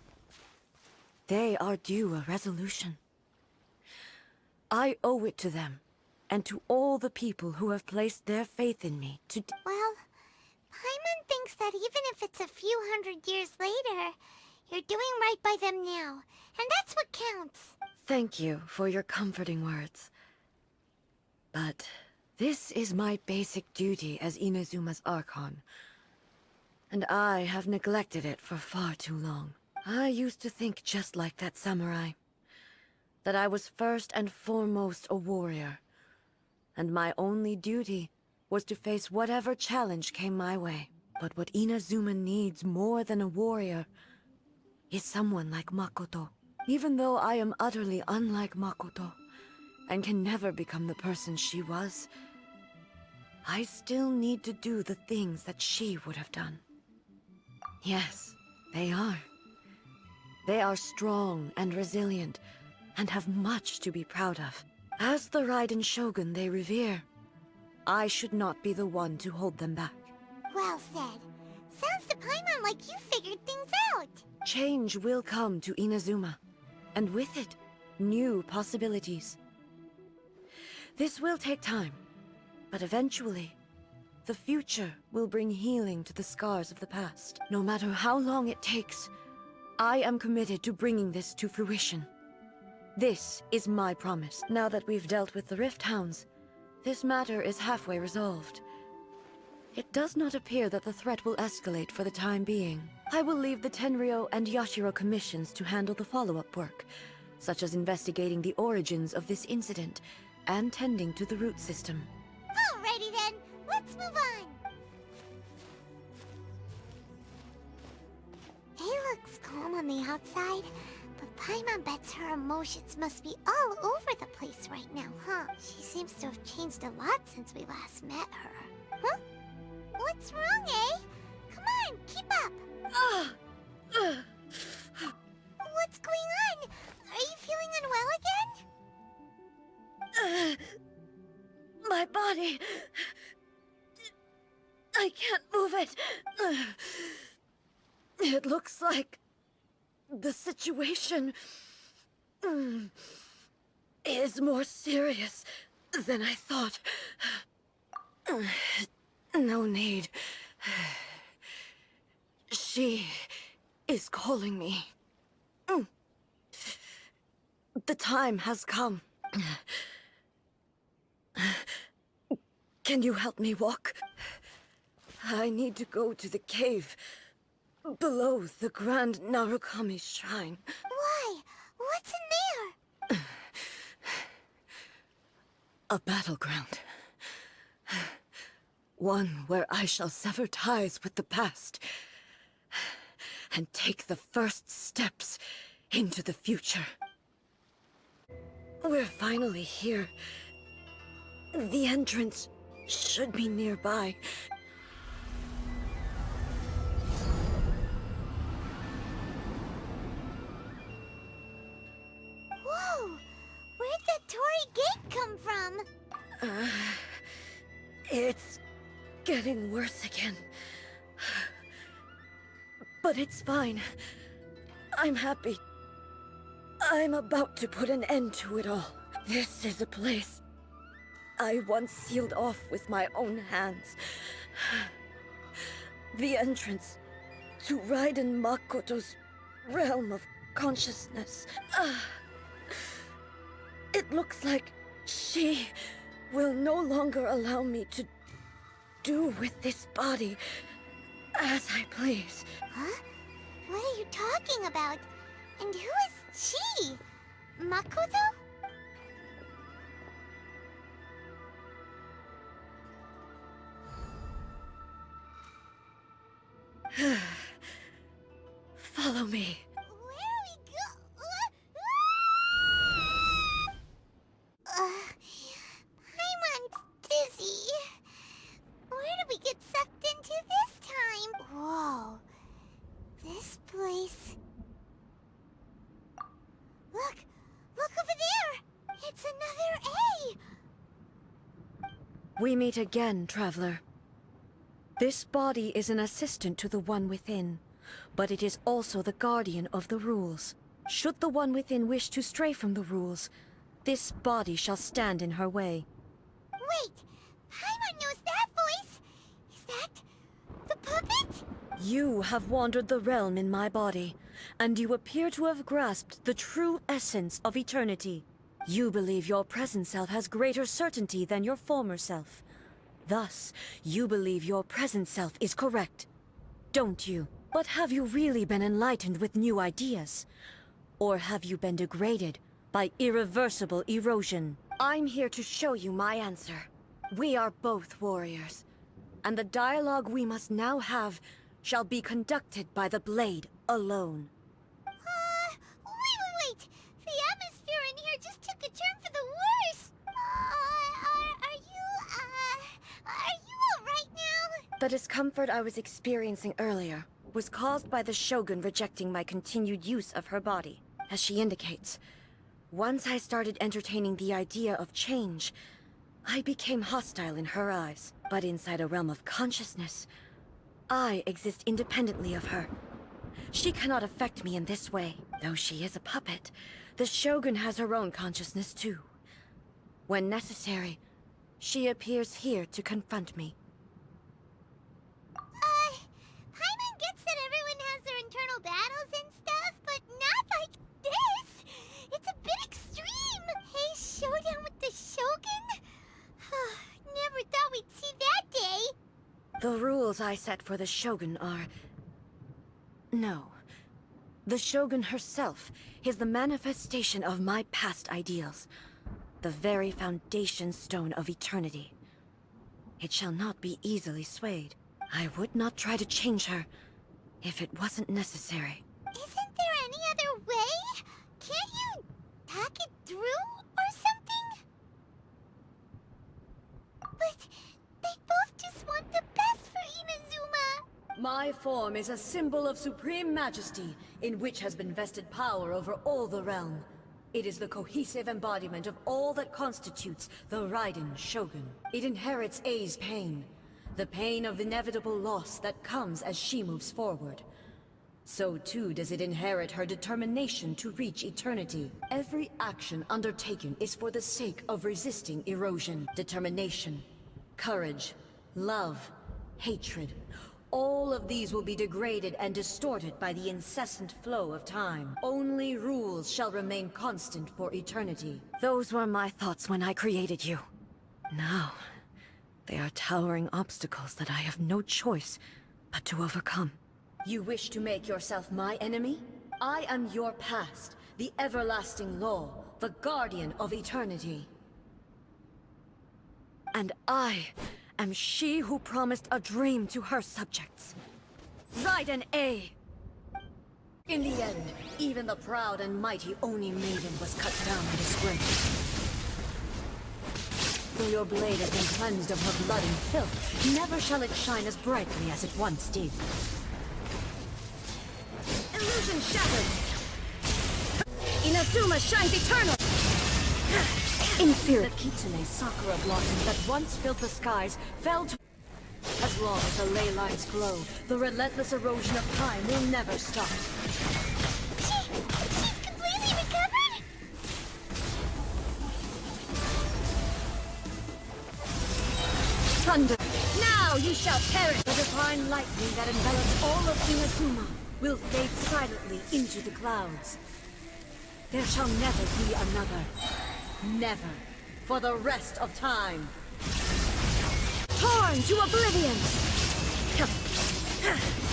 [SPEAKER 3] they are due a resolution. I owe it to them, and to all the people who have placed their faith in me to
[SPEAKER 2] Well, Paimon thinks that even if it's a few hundred years later, you're doing right by them now, and that's what counts.
[SPEAKER 3] Thank you for your comforting words. But this is my basic duty as Inazuma's Archon, and I have neglected it for far too long. I used to think just like that samurai, that I was first and foremost a warrior, and my only duty was to face whatever challenge came my way. But what Inazuma needs more than a warrior is someone like Makoto. Even though I am utterly unlike Makoto, and can never become the person she was, I still need to do the things that she would have done. Yes, they are. They are strong and resilient, and have much to be proud of. As the Raiden Shogun they revere, I should not be the one to hold them back.
[SPEAKER 2] Well said. Sounds to Paimon like you figured things out.
[SPEAKER 3] Change will come to Inazuma, and with it, new possibilities. This will take time, but eventually, the future will bring healing to the scars of the past. No matter how long it takes, I am committed to bringing this to fruition. This is my promise. Now that we've dealt with the Rift Hounds, this matter is halfway resolved. It does not appear that the threat will escalate for the time being. I will leave the Tenryo and Yashiro commissions to handle the follow-up work, such as investigating the origins of this incident and tending to the root system.
[SPEAKER 2] Alrighty then, let's move on. It looks calm on the outside, but Paimon bets her emotions must be all over the place right now, huh? She seems to have changed a lot since we last met her. Huh? What's wrong, eh? Come on, keep up! What's going on? Are you feeling unwell again?
[SPEAKER 3] My body... I can't move it. It looks like... the situation... is more serious than I thought. No need. She is calling me. The time has come. Can you help me walk? I need to go to the cave below the Grand Narukami Shrine.
[SPEAKER 2] Why? What's in there?
[SPEAKER 3] A battleground. One where I shall sever ties with the past and take the first steps into the future. We're finally here. The entrance should be nearby.
[SPEAKER 2] Whoa! Where'd the Torii Gate come from?
[SPEAKER 3] It's getting worse again. But it's fine. I'm happy. I'm about to put an end to it all. This is a place I once sealed off with my own hands. The entrance to Raiden Makoto's realm of consciousness. It looks like she will no longer allow me to do with this body as I please.
[SPEAKER 2] Huh? What are you talking about? And who is she? Makoto?
[SPEAKER 3] Follow me.
[SPEAKER 2] Where are we Paimon's dizzy. Where did we get sucked into this time? Whoa. This place... Look! Look over there! It's another A!
[SPEAKER 3] We meet again, traveler. This body is an assistant to the One Within, but it is also the guardian of the rules. Should the One Within wish to stray from the rules, this body shall stand in her way.
[SPEAKER 2] Wait! Paimon knows that voice! Is that... the puppet?
[SPEAKER 3] You have wandered the realm in my body, and you appear to have grasped the true essence of eternity. You believe your present self has greater certainty than your former self. Thus, you believe your present self is correct, don't you? But have you really been enlightened with new ideas? Or have you been degraded by irreversible erosion? I'm here to show you my answer. We are both warriors, and the dialogue we must now have shall be conducted by the blade alone.
[SPEAKER 2] Wait! The atmosphere in here just took a turn for the worse! Are you alright now?
[SPEAKER 3] The discomfort I was experiencing earlier was caused by the Shogun rejecting my continued use of her body. As she indicates, once I started entertaining the idea of change, I became hostile in her eyes. But inside a realm of consciousness, I exist independently of her. She cannot affect me in this way. Though she is a puppet, the Shogun has her own consciousness too. When necessary, she appears here to confront me.
[SPEAKER 2] Paimon gets that everyone has their internal battles and stuff, but not like this! It's a bit extreme! Hey, showdown with the Shogun? Never thought we'd see that day!
[SPEAKER 3] The rules I set for the Shogun are... No. The Shogun herself is the manifestation of my past ideals. The very foundation stone of eternity. It shall not be easily swayed. I would not try to change her if it wasn't necessary.
[SPEAKER 2] Isn't there any other way? Can't you talk it through or something? But they both just want the best for Inazuma.
[SPEAKER 3] My form is a symbol of supreme majesty, in which has been vested power over all the realm. It is the cohesive embodiment of all that constitutes the Raiden Shogun. It inherits Ei's pain, the pain of inevitable loss that comes as she moves forward. So too does it inherit her determination to reach eternity. Every action undertaken is for the sake of resisting erosion. Determination, courage, love, hatred. All of these will be degraded and distorted by the incessant flow of time. Only rules shall remain constant for eternity. Those were my thoughts when I created you. Now, they are towering obstacles that I have no choice but to overcome. You wish to make yourself my enemy? I am your past, the everlasting law, the guardian of eternity. And I am she who promised a dream to her subjects. Raiden A. In the end, even the proud and mighty Oni Maiden was cut down and disgraced. Though your blade has been cleansed of her blood and filth, never shall it shine as brightly as it once did. Illusion shattered! Inazuma shines eternal! Inferior. The Kitsune Sakura blossoms that once filled the skies fell to... As long as the ley lines glow, the relentless erosion of time will never stop.
[SPEAKER 2] She's completely recovered?
[SPEAKER 3] Thunder! Now you shall perish! The divine lightning that envelops all of Inazuma will fade silently into the clouds. There shall never be another. Never. For the rest of time. Torn to oblivion!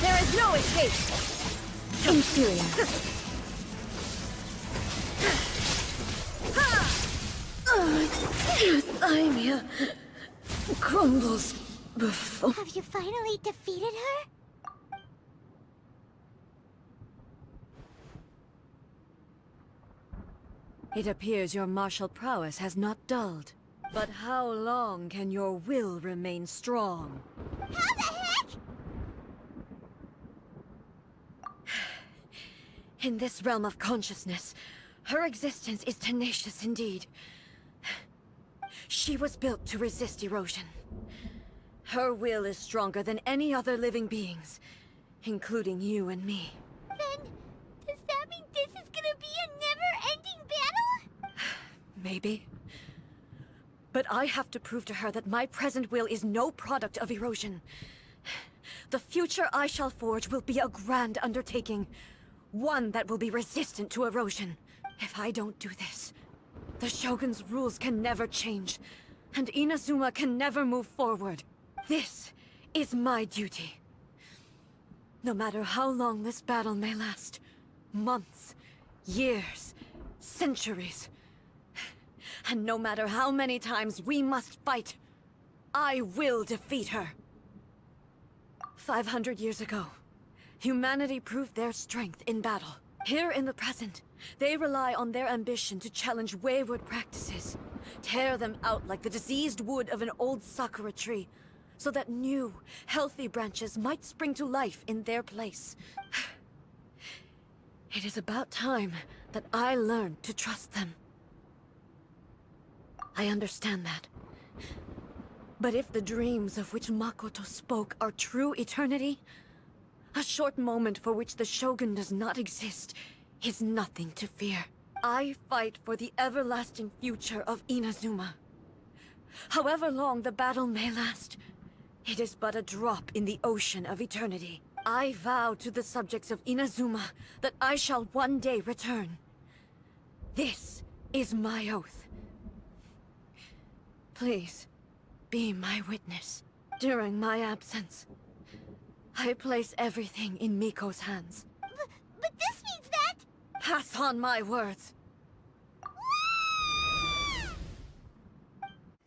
[SPEAKER 3] There is no escape! Inferior. Thymia crumbles before...
[SPEAKER 2] Have you finally defeated her?
[SPEAKER 3] It appears your martial prowess has not dulled. But how long can your will remain strong?
[SPEAKER 2] How the heck?
[SPEAKER 3] In this realm of consciousness, her existence is tenacious indeed. She was built to resist erosion. Her will is stronger than any other living being's, including you and me.
[SPEAKER 2] Then, does that mean this is gonna be a never-ending battle?
[SPEAKER 3] Maybe. But I have to prove to her that my present will is no product of erosion. The future I shall forge will be a grand undertaking. One that will be resistant to erosion. If I don't do this, the Shogun's rules can never change, and Inazuma can never move forward. This is my duty. No matter how long this battle may last, months, years, centuries, and no matter how many times we must fight, I will defeat her. 500 years ago, humanity proved their strength in battle. Here in the present, they rely on their ambition to challenge wayward practices, tear them out like the diseased wood of an old Sakura tree, so that new, healthy branches might spring to life in their place. It is about time that I learned to trust them. I understand that. But if the dreams of which Makoto spoke are true eternity, a short moment for which the Shogun does not exist is nothing to fear. I fight for the everlasting future of Inazuma. However long the battle may last, it is but a drop in the ocean of eternity. I vow to the subjects of Inazuma that I shall one day return. This is my oath. Please, be my witness. During my absence, I place everything in Miko's hands.
[SPEAKER 2] But this means that...
[SPEAKER 3] Pass on my words.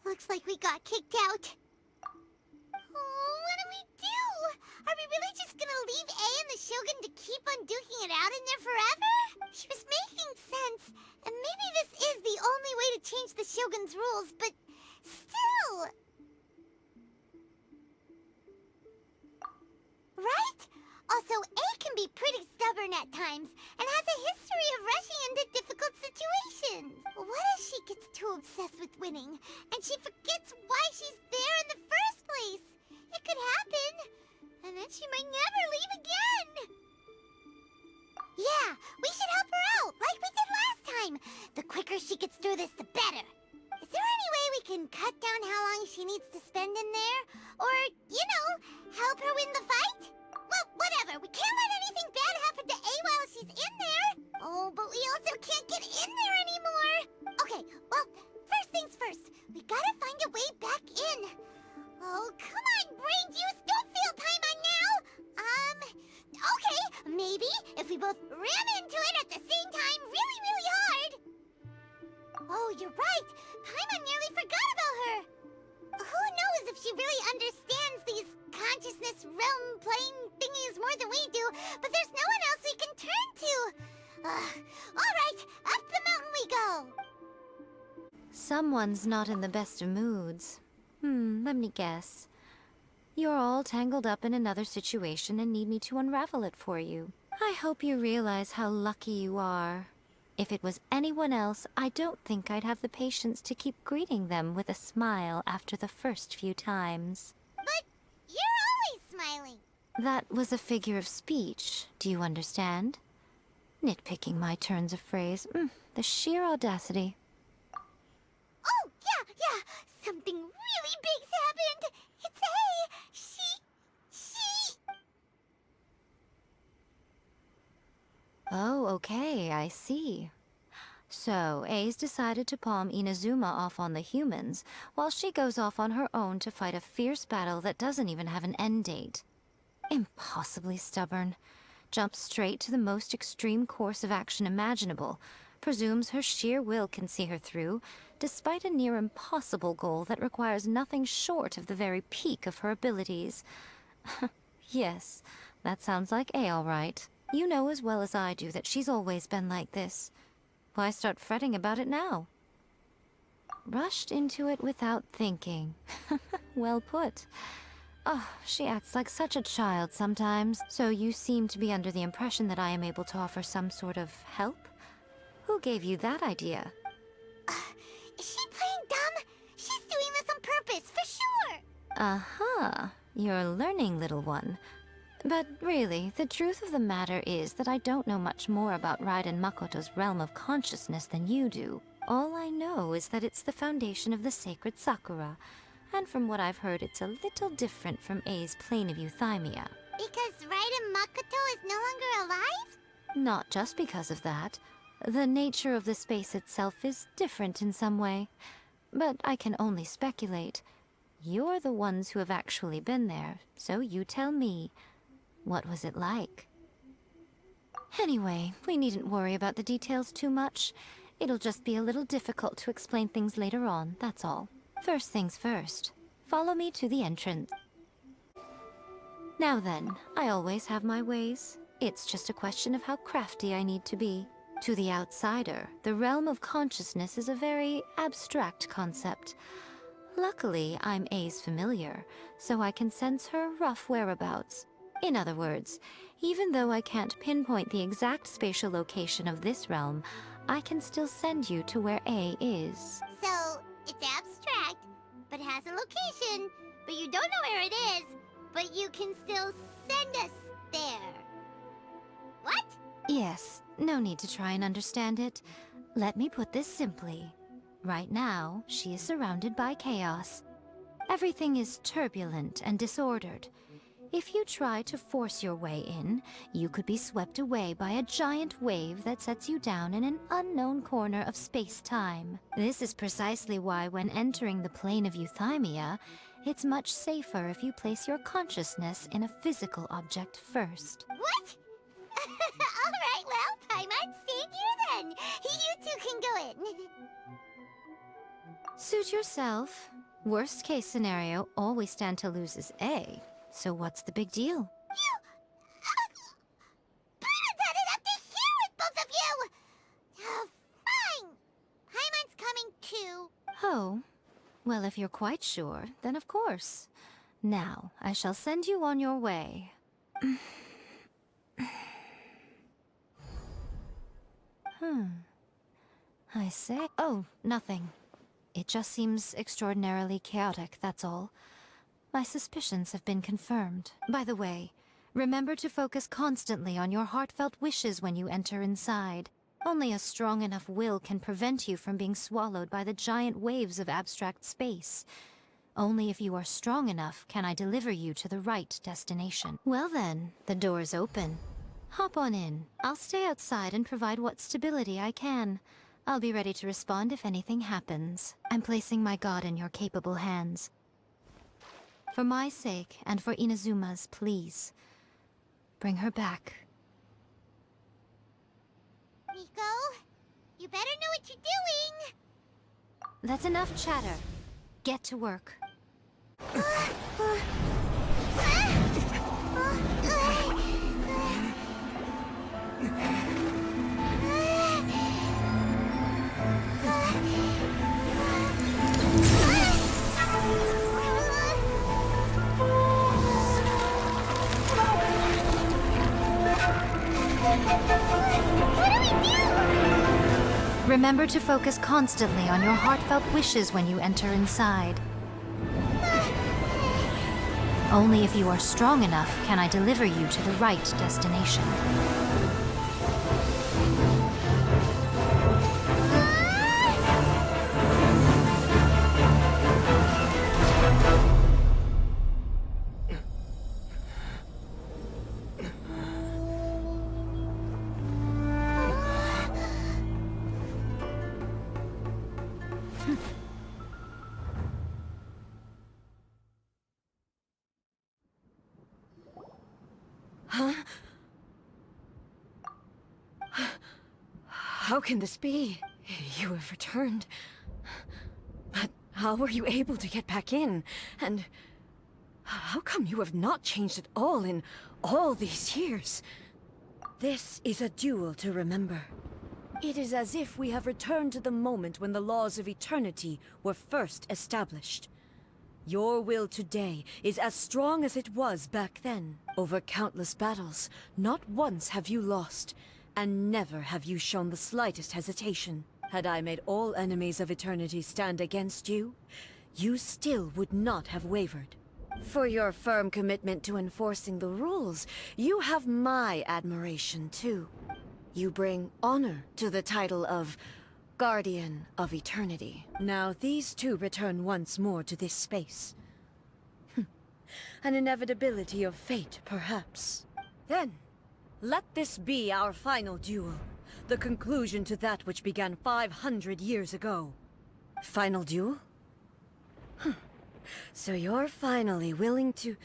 [SPEAKER 2] Looks like we got kicked out. Oh, what do we do? Are we really just gonna leave A and the Shogun to keep on duking it out in there forever? She was making sense, and maybe this is the only way to change the Shogun's rules, but still... Right? Also, A can be pretty stubborn at times, and has a history of rushing into difficult situations. how long she needs to spend in there? Or, you know, help her win the fight? Well, whatever. We can't let anything bad happen to A while she's in there. Oh, but we also can't get in there anymore. Okay, well, first things first. We gotta find a way back in. Oh, come on, brain juice. Don't fail Paimon now. Okay, maybe if we both ran into it at the same time really, really hard. Oh, you're right. Paimon nearly forgot about her. Who knows if she really understands these consciousness realm plane thingies more than we do, but there's no one else we can turn to. Alright, up the mountain we go.
[SPEAKER 9] Someone's not in the best of moods. Let me guess. You're all tangled up in another situation and need me to unravel it for you. I hope you realize how lucky you are. If it was anyone else, I don't think I'd have the patience to keep greeting them with a smile after the first few times.
[SPEAKER 2] But you're always smiling.
[SPEAKER 9] That was a figure of speech, do you understand? Nitpicking my turns of phrase. The sheer audacity.
[SPEAKER 2] Oh, yeah. Something really big's happened. It's A. She...
[SPEAKER 9] Oh, okay, I see. So, A's decided to palm Inazuma off on the humans, while she goes off on her own to fight a fierce battle that doesn't even have an end date. Impossibly stubborn. Jumps straight to the most extreme course of action imaginable, presumes her sheer will can see her through, despite a near impossible goal that requires nothing short of the very peak of her abilities. Yes, that sounds like A all right. You know as well as I do that she's always been like this. Why start fretting about it now? Rushed into it without thinking. Well put. Oh, she acts like such a child sometimes. So you seem to be under the impression that I am able to offer some sort of help? Who gave you that idea?
[SPEAKER 2] Is she playing dumb? She's doing this on purpose, for sure!
[SPEAKER 9] Uh-huh. You're learning, little one. But really, the truth of the matter is that I don't know much more about Raiden Makoto's realm of consciousness than you do. All I know is that it's the foundation of the sacred Sakura, and from what I've heard, it's a little different from A's plane of euthymia.
[SPEAKER 2] Because Raiden Makoto is no longer alive?
[SPEAKER 9] Not just because of that. The nature of the space itself is different in some way. But I can only speculate. You're the ones who have actually been there, so you tell me. What was it like? Anyway, we needn't worry about the details too much. It'll just be a little difficult to explain things later on, that's all. First things first. Follow me to the entrance. Now then, I always have my ways. It's just a question of how crafty I need to be. To the outsider, the realm of consciousness is a very abstract concept. Luckily, I'm A's familiar, so I can sense her rough whereabouts. In other words, even though I can't pinpoint the exact spatial location of this realm, I can still send you to where A is.
[SPEAKER 2] So, it's abstract, but has a location, but you don't know where it is, but you can still send us there. What?
[SPEAKER 9] Yes, no need to try and understand it. Let me put this simply. Right now, she is surrounded by chaos. Everything is turbulent and disordered. If you try to force your way in, you could be swept away by a giant wave that sets you down in an unknown corner of space-time. This is precisely why when entering the plane of euthymia, it's much safer if you place your consciousness in a physical object first.
[SPEAKER 2] What? Alright, well, Paimon, stay here then. You two can go in.
[SPEAKER 9] Suit yourself. Worst case scenario, all we stand to lose is A. So what's the big deal?
[SPEAKER 2] You... Paimon's had it up to here with both of you! Fine! Paimon's coming too.
[SPEAKER 9] Oh, well, if you're quite sure, then of course. Now, I shall send you on your way. I say... Oh, nothing. It just seems extraordinarily chaotic, that's all. My suspicions have been confirmed. By the way, remember to focus constantly on your heartfelt wishes when you enter inside. Only a strong enough will can prevent you from being swallowed by the giant waves of abstract space. Only if you are strong enough can I deliver you to the right destination. Well then, the door's open. Hop on in. I'll stay outside and provide what stability I can. I'll be ready to respond if anything happens. I'm placing my god in your capable hands. For my sake, and for Inazuma's, please. Bring her back.
[SPEAKER 2] Miko, you better know what you're doing!
[SPEAKER 9] That's enough chatter. Get to work. Remember to focus constantly on your heartfelt wishes when you enter inside. Only if you are strong enough can I deliver you to the right destination.
[SPEAKER 3] How can this be? You have returned. But how were you able to get back in? And how come you have not changed at all in all these years? This is a duel to remember. It is as if we have returned to the moment when the laws of eternity were first established. Your will today is as strong as it was back then. Over countless battles, not once have you lost, and never have you shown the slightest hesitation. Had I made all enemies of eternity stand against you, you still would not have wavered. For your firm commitment to enforcing the rules, you have my admiration too. You bring honor to the title of Guardian of Eternity. Now these two return once more to this space. An inevitability of fate, perhaps. Then, let this be our final duel. The conclusion to that which began 500 years ago. Final duel? So you're finally willing to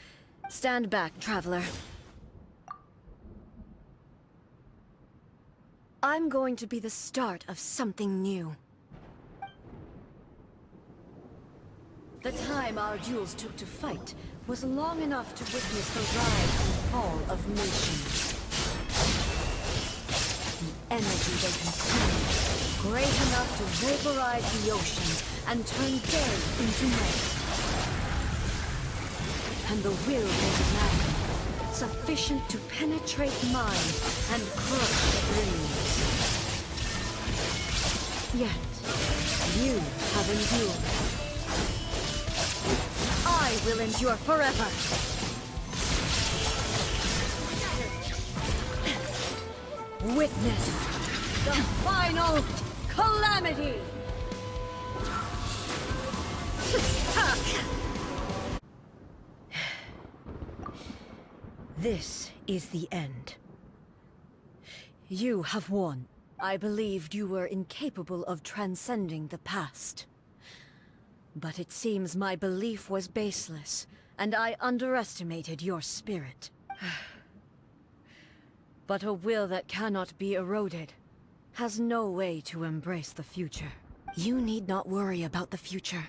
[SPEAKER 3] stand back, traveler. I'm going to be the start of something new. The time our duels took to fight was long enough to witness the rise and fall of nations. The energy they consumed, great enough to vaporize the oceans and turn day into night. And the will they demanded, sufficient to penetrate minds and crush dreams. Yet, you have endured. I will endure forever! Witness the final calamity! This is the end. You have won. I believed you were incapable of transcending the past. But it seems my belief was baseless, and I underestimated your spirit. But a will that cannot be eroded has no way to embrace the future. You need not worry about the future.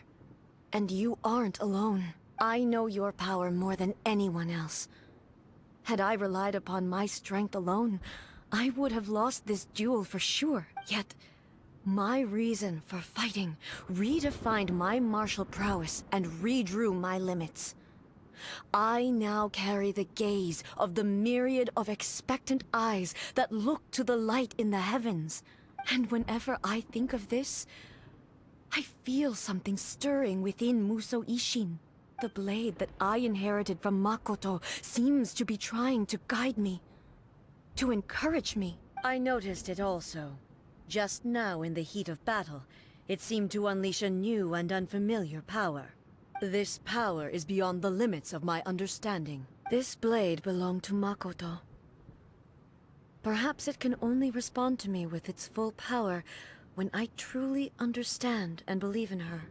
[SPEAKER 3] And you aren't alone. I know your power more than anyone else. Had I relied upon my strength alone, I would have lost this duel for sure. Yet, my reason for fighting redefined my martial prowess and redrew my limits. I now carry the gaze of the myriad of expectant eyes that look to the light in the heavens. And whenever I think of this, I feel something stirring within Musou Ishin. The blade that I inherited from Makoto seems to be trying to guide me, to encourage me. I noticed it also. Just now in the heat of battle, it seemed to unleash a new and unfamiliar power. This power is beyond the limits of my understanding. This blade belonged to Makoto. Perhaps it can only respond to me with its full power when I truly understand and believe in her.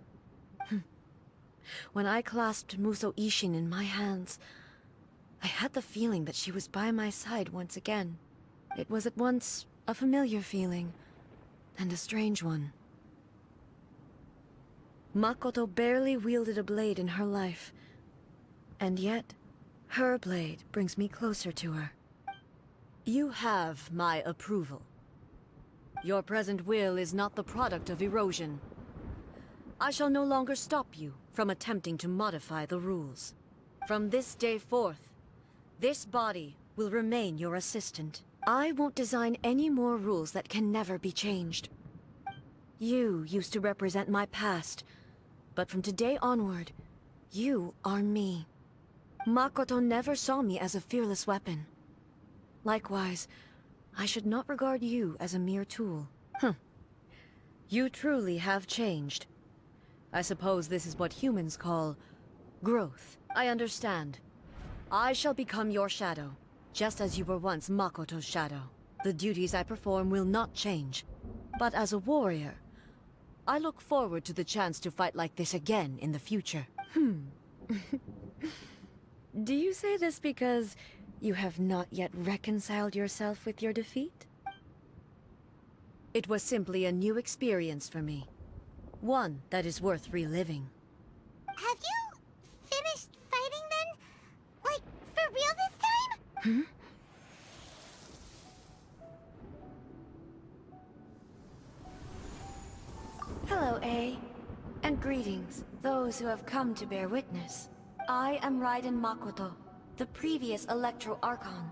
[SPEAKER 3] When I clasped Muso Ishin in my hands, I had the feeling that she was by my side once again. It was at once a familiar feeling and a strange one. Makoto barely wielded a blade in her life, and yet her blade brings me closer to her. You have my approval. Your present will is not the product of erosion. I shall no longer stop you from attempting to modify the rules. From this day forth, this body will remain your assistant. I won't design any more rules that can never be changed. You used to represent my past, but from today onward, you are me. Makoto never saw me as a fearless weapon. Likewise, I should not regard you as a mere tool. You truly have changed. I suppose this is what humans call growth. I understand. I shall become your shadow, just as you were once Makoto's shadow. The duties I perform will not change. But as a warrior, I look forward to the chance to fight like this again in the future. Do you say this because you have not yet reconciled yourself with your defeat? It was simply a new experience for me. One that is worth reliving.
[SPEAKER 2] Have you finished fighting then? Like, for real this time?
[SPEAKER 3] Hello, A. And greetings, those who have come to bear witness. I am Raiden Makoto, the previous Electro Archon,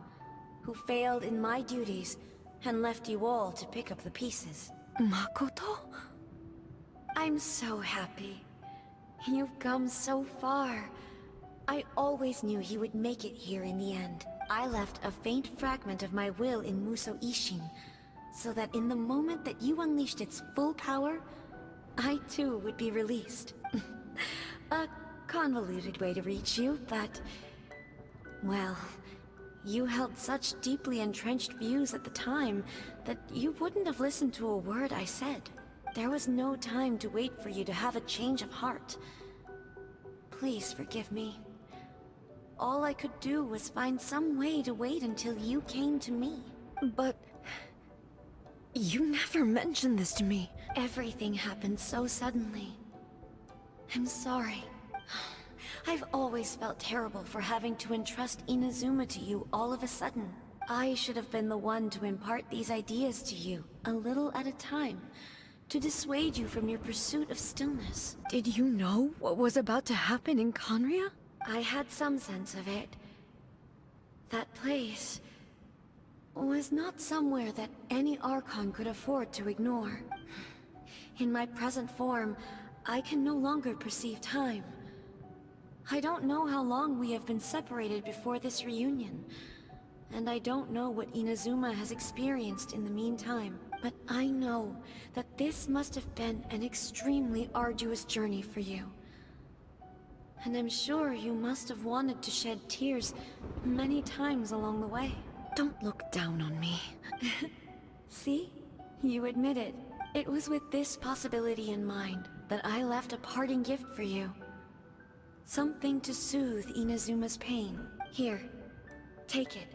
[SPEAKER 3] who failed in my duties and left you all to pick up the pieces. Makoto? I'm so happy. You've come so far. I always knew you would make it here in the end. I left a faint fragment of my will in Muso Ishin, so that in the moment that you unleashed its full power, I too would be released. A convoluted way to reach you, but... well, you held such deeply entrenched views at the time that you wouldn't have listened to a word I said. There was no time to wait for you to have a change of heart. Please forgive me. All I could do was find some way to wait until you came to me. But... you never mentioned this to me. Everything happened so suddenly. I'm sorry. I've always felt terrible for having to entrust Inazuma to you all of a sudden. I should have been the one to impart these ideas to you, a little at a time, to dissuade you from your pursuit of stillness. Did you know what was about to happen in Conria? I had some sense of it. That place was not somewhere that any Archon could afford to ignore. In my present form, I can no longer perceive time. I don't know how long we have been separated before this reunion, and I don't know what Inazuma has experienced in the meantime, but I know that this must have been an extremely arduous journey for you. And I'm sure you must have wanted to shed tears many times along the way. Don't look down on me. See? You admit it. It was with this possibility in mind that I left a parting gift for you. Something to soothe Inazuma's pain. Here, take it.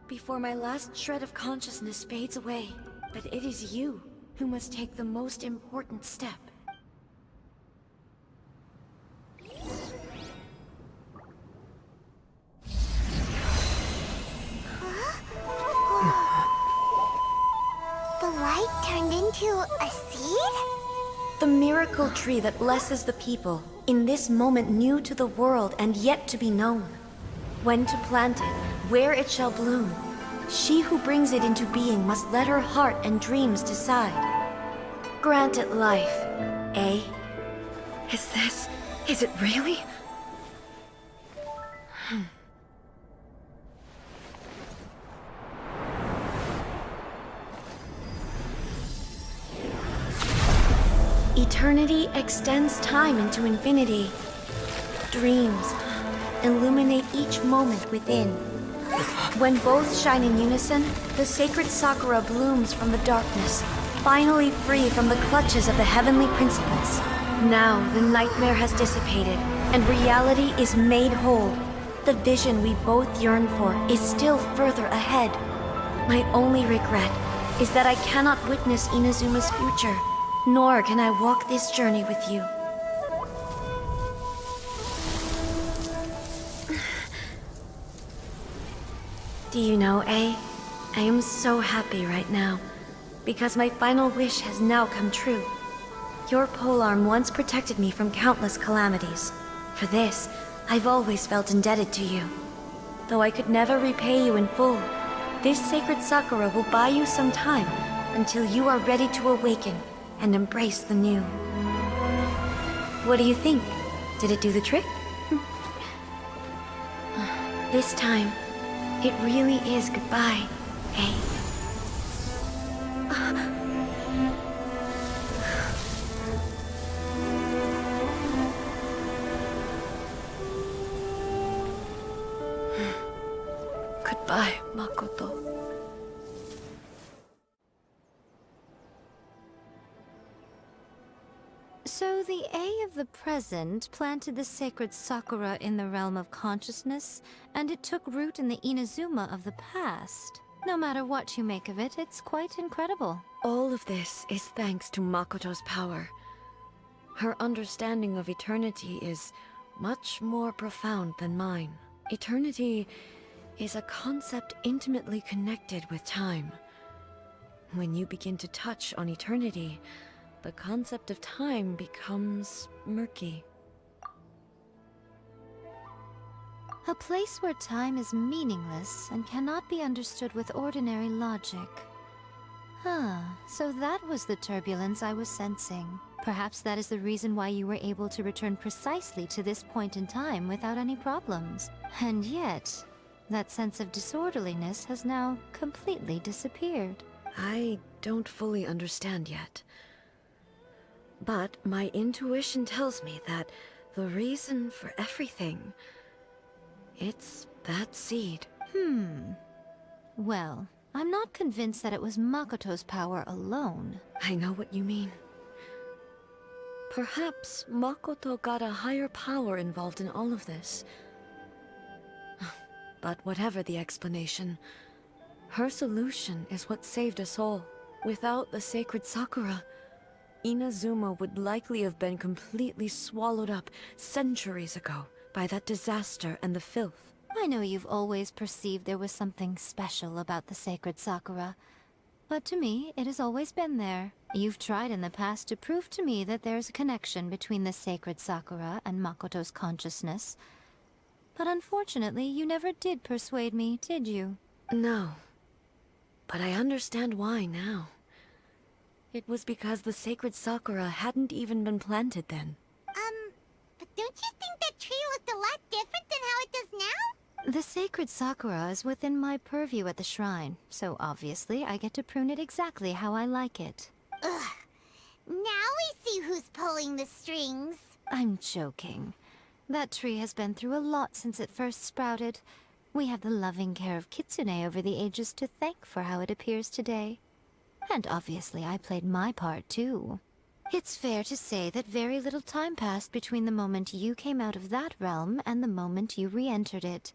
[SPEAKER 3] Before my last shred of consciousness fades away. But it is you who must take the most important step.
[SPEAKER 2] The light turned into a seed?
[SPEAKER 3] The miracle tree that blesses the people, in this moment new to the world and yet to be known. When to plant it, where it shall bloom. She who brings it into being must let her heart and dreams decide. Grant it life, eh? Is it really? Eternity extends time into infinity, streams, illuminate each moment within. When both shine in unison, the sacred Sakura blooms from the darkness, finally free from the clutches of the heavenly principles. Now the nightmare has dissipated, and reality is made whole. The vision we both yearn for is still further ahead. My only regret is that I cannot witness Inazuma's future, nor can I walk this journey with you. Do you know, A? I am so happy right now, because my final wish has now come true. Your polearm once protected me from countless calamities. For this, I've always felt indebted to you. Though I could never repay you in full, this sacred Sakura will buy you some time until you are ready to awaken and embrace the new. What do you think? Did it do the trick? This time, it really is goodbye, eh? Goodbye, Makoto.
[SPEAKER 9] So the A of the present planted the sacred Sakura in the realm of consciousness, and it took root in the Inazuma of the past. No matter what you make of it, it's quite incredible.
[SPEAKER 3] All of this is thanks to Makoto's power. Her understanding of eternity is much more profound than mine. Eternity is a concept intimately connected with time. When you begin to touch on eternity, the concept of time becomes murky.
[SPEAKER 9] A place where time is meaningless and cannot be understood with ordinary logic. So that was the turbulence I was sensing. Perhaps that is the reason why you were able to return precisely to this point in time without any problems. And yet, that sense of disorderliness has now completely disappeared.
[SPEAKER 3] I don't fully understand yet. But my intuition tells me that the reason for everything, it's that seed.
[SPEAKER 9] Well, I'm not convinced that it was Makoto's power alone.
[SPEAKER 3] I know what you mean. Perhaps Makoto got a higher power involved in all of this. But whatever the explanation, her solution is what saved us all. Without the sacred Sakura, Inazuma would likely have been completely swallowed up centuries ago by that disaster and the filth.
[SPEAKER 9] I know you've always perceived there was something special about the sacred Sakura, but to me, it has always been there. You've tried in the past to prove to me that there's a connection between the sacred Sakura and Makoto's consciousness, but unfortunately, you never did persuade me, did you?
[SPEAKER 3] No, but I understand why now. It was because the sacred Sakura hadn't even been planted then.
[SPEAKER 2] But don't you think that tree looked a lot different than how it does now?
[SPEAKER 9] The sacred Sakura is within my purview at the shrine, so obviously I get to prune it exactly how I like it.
[SPEAKER 2] Ugh. Now we see who's pulling the strings.
[SPEAKER 9] I'm joking. That tree has been through a lot since it first sprouted. We have the loving care of Kitsune over the ages to thank for how it appears today. And obviously I played my part too. It's fair to say that very little time passed between the moment you came out of that realm and the moment you re-entered it.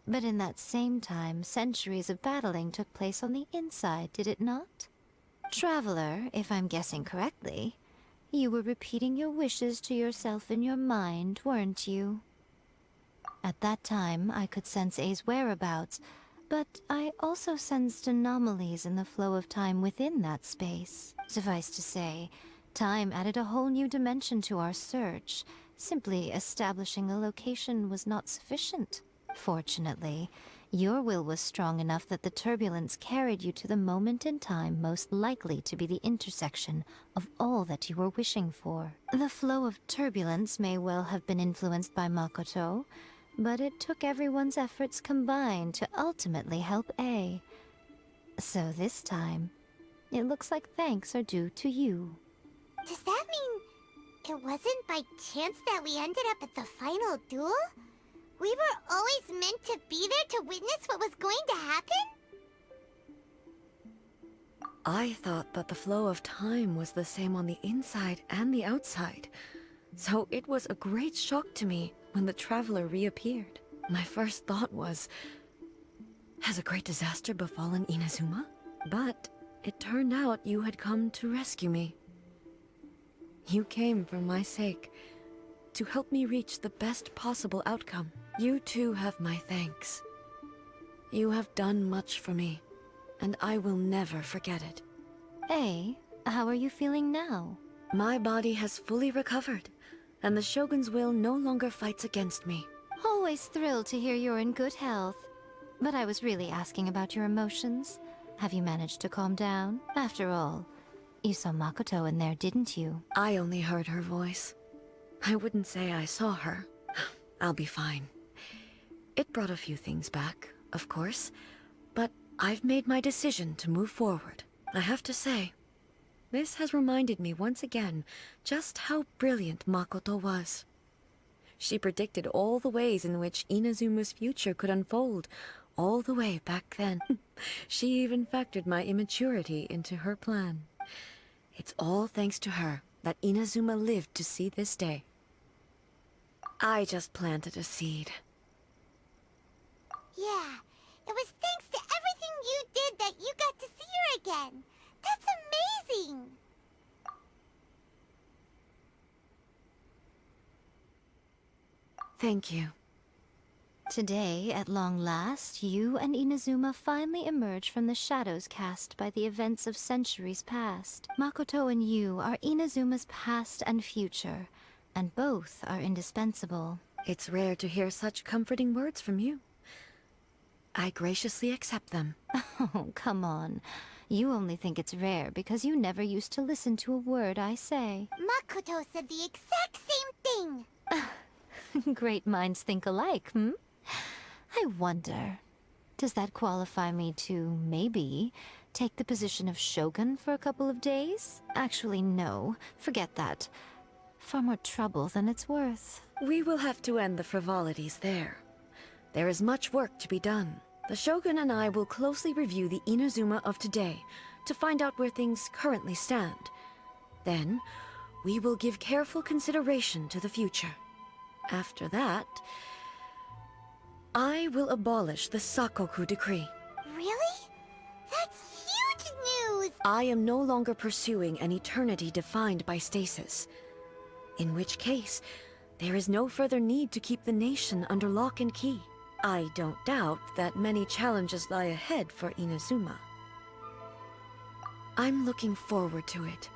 [SPEAKER 9] But in that same time, centuries of battling took place on the inside, did it not? Traveler, if I'm guessing correctly, you were repeating your wishes to yourself in your mind, weren't you? At that time, I could sense A's whereabouts, but I also sensed anomalies in the flow of time within that space. Suffice to say, time added a whole new dimension to our search. Simply establishing a location was not sufficient. Fortunately, your will was strong enough that the turbulence carried you to the moment in time most likely to be the intersection of all that you were wishing for. The flow of turbulence may well have been influenced by Makoto, but it took everyone's efforts combined to ultimately help A. So this time, it looks like thanks are due to you.
[SPEAKER 2] Does that mean It wasn't by chance that we ended up at the final duel? We were always meant to be there to witness what was going to happen?
[SPEAKER 3] I thought that the flow of time was the same on the inside and the outside. So it was a great shock to me when the traveler reappeared. My first thought was, has a great disaster befallen Inazuma? But it turned out you had come to rescue me. You came for my sake, to help me reach the best possible outcome. You too have my thanks. You have done much for me, and I will never forget it.
[SPEAKER 9] Hey, how are you feeling now?
[SPEAKER 3] My body has fully recovered, and the Shogun's will no longer fights against me.
[SPEAKER 9] Always thrilled to hear you're in good health. But I was really asking about your emotions. Have you managed to calm down? After all, you saw Makoto in there, didn't you?
[SPEAKER 3] I only heard her voice. I wouldn't say I saw her. I'll be fine. It brought a few things back, of course, but I've made my decision to move forward. I have to say, this has reminded me once again just how brilliant Makoto was. She predicted all the ways in which Inazuma's future could unfold, all the way back then. She even factored my immaturity into her plan. It's all thanks to her that Inazuma lived to see this day. I just planted a seed.
[SPEAKER 2] Yeah, it was thanks to everything you did that you got to see her again. That's amazing!
[SPEAKER 3] Thank you.
[SPEAKER 9] Today, at long last, you and Inazuma finally emerge from the shadows cast by the events of centuries past. Makoto and you are Inazuma's past and future, and both are indispensable.
[SPEAKER 3] It's rare to hear such comforting words from you. I graciously accept them.
[SPEAKER 9] Oh, come on. You only think it's rare because you never used to listen to a word I say.
[SPEAKER 2] Makoto said the exact same thing!
[SPEAKER 9] Great minds think alike, hmm? I wonder, does that qualify me to, maybe, take the position of Shogun for a couple of days? Actually, no. Forget that. Far more trouble than it's worth.
[SPEAKER 3] We will have to end the frivolities there. There is much work to be done. The Shogun and I will closely review the Inazuma of today to find out where things currently stand. Then, we will give careful consideration to the future. After that, I will abolish the Sakoku decree.
[SPEAKER 2] Really? That's huge news!
[SPEAKER 3] I am no longer pursuing an eternity defined by stasis. In which case, there is no further need to keep the nation under lock and key. I don't doubt that many challenges lie ahead for Inazuma. I'm looking forward to it.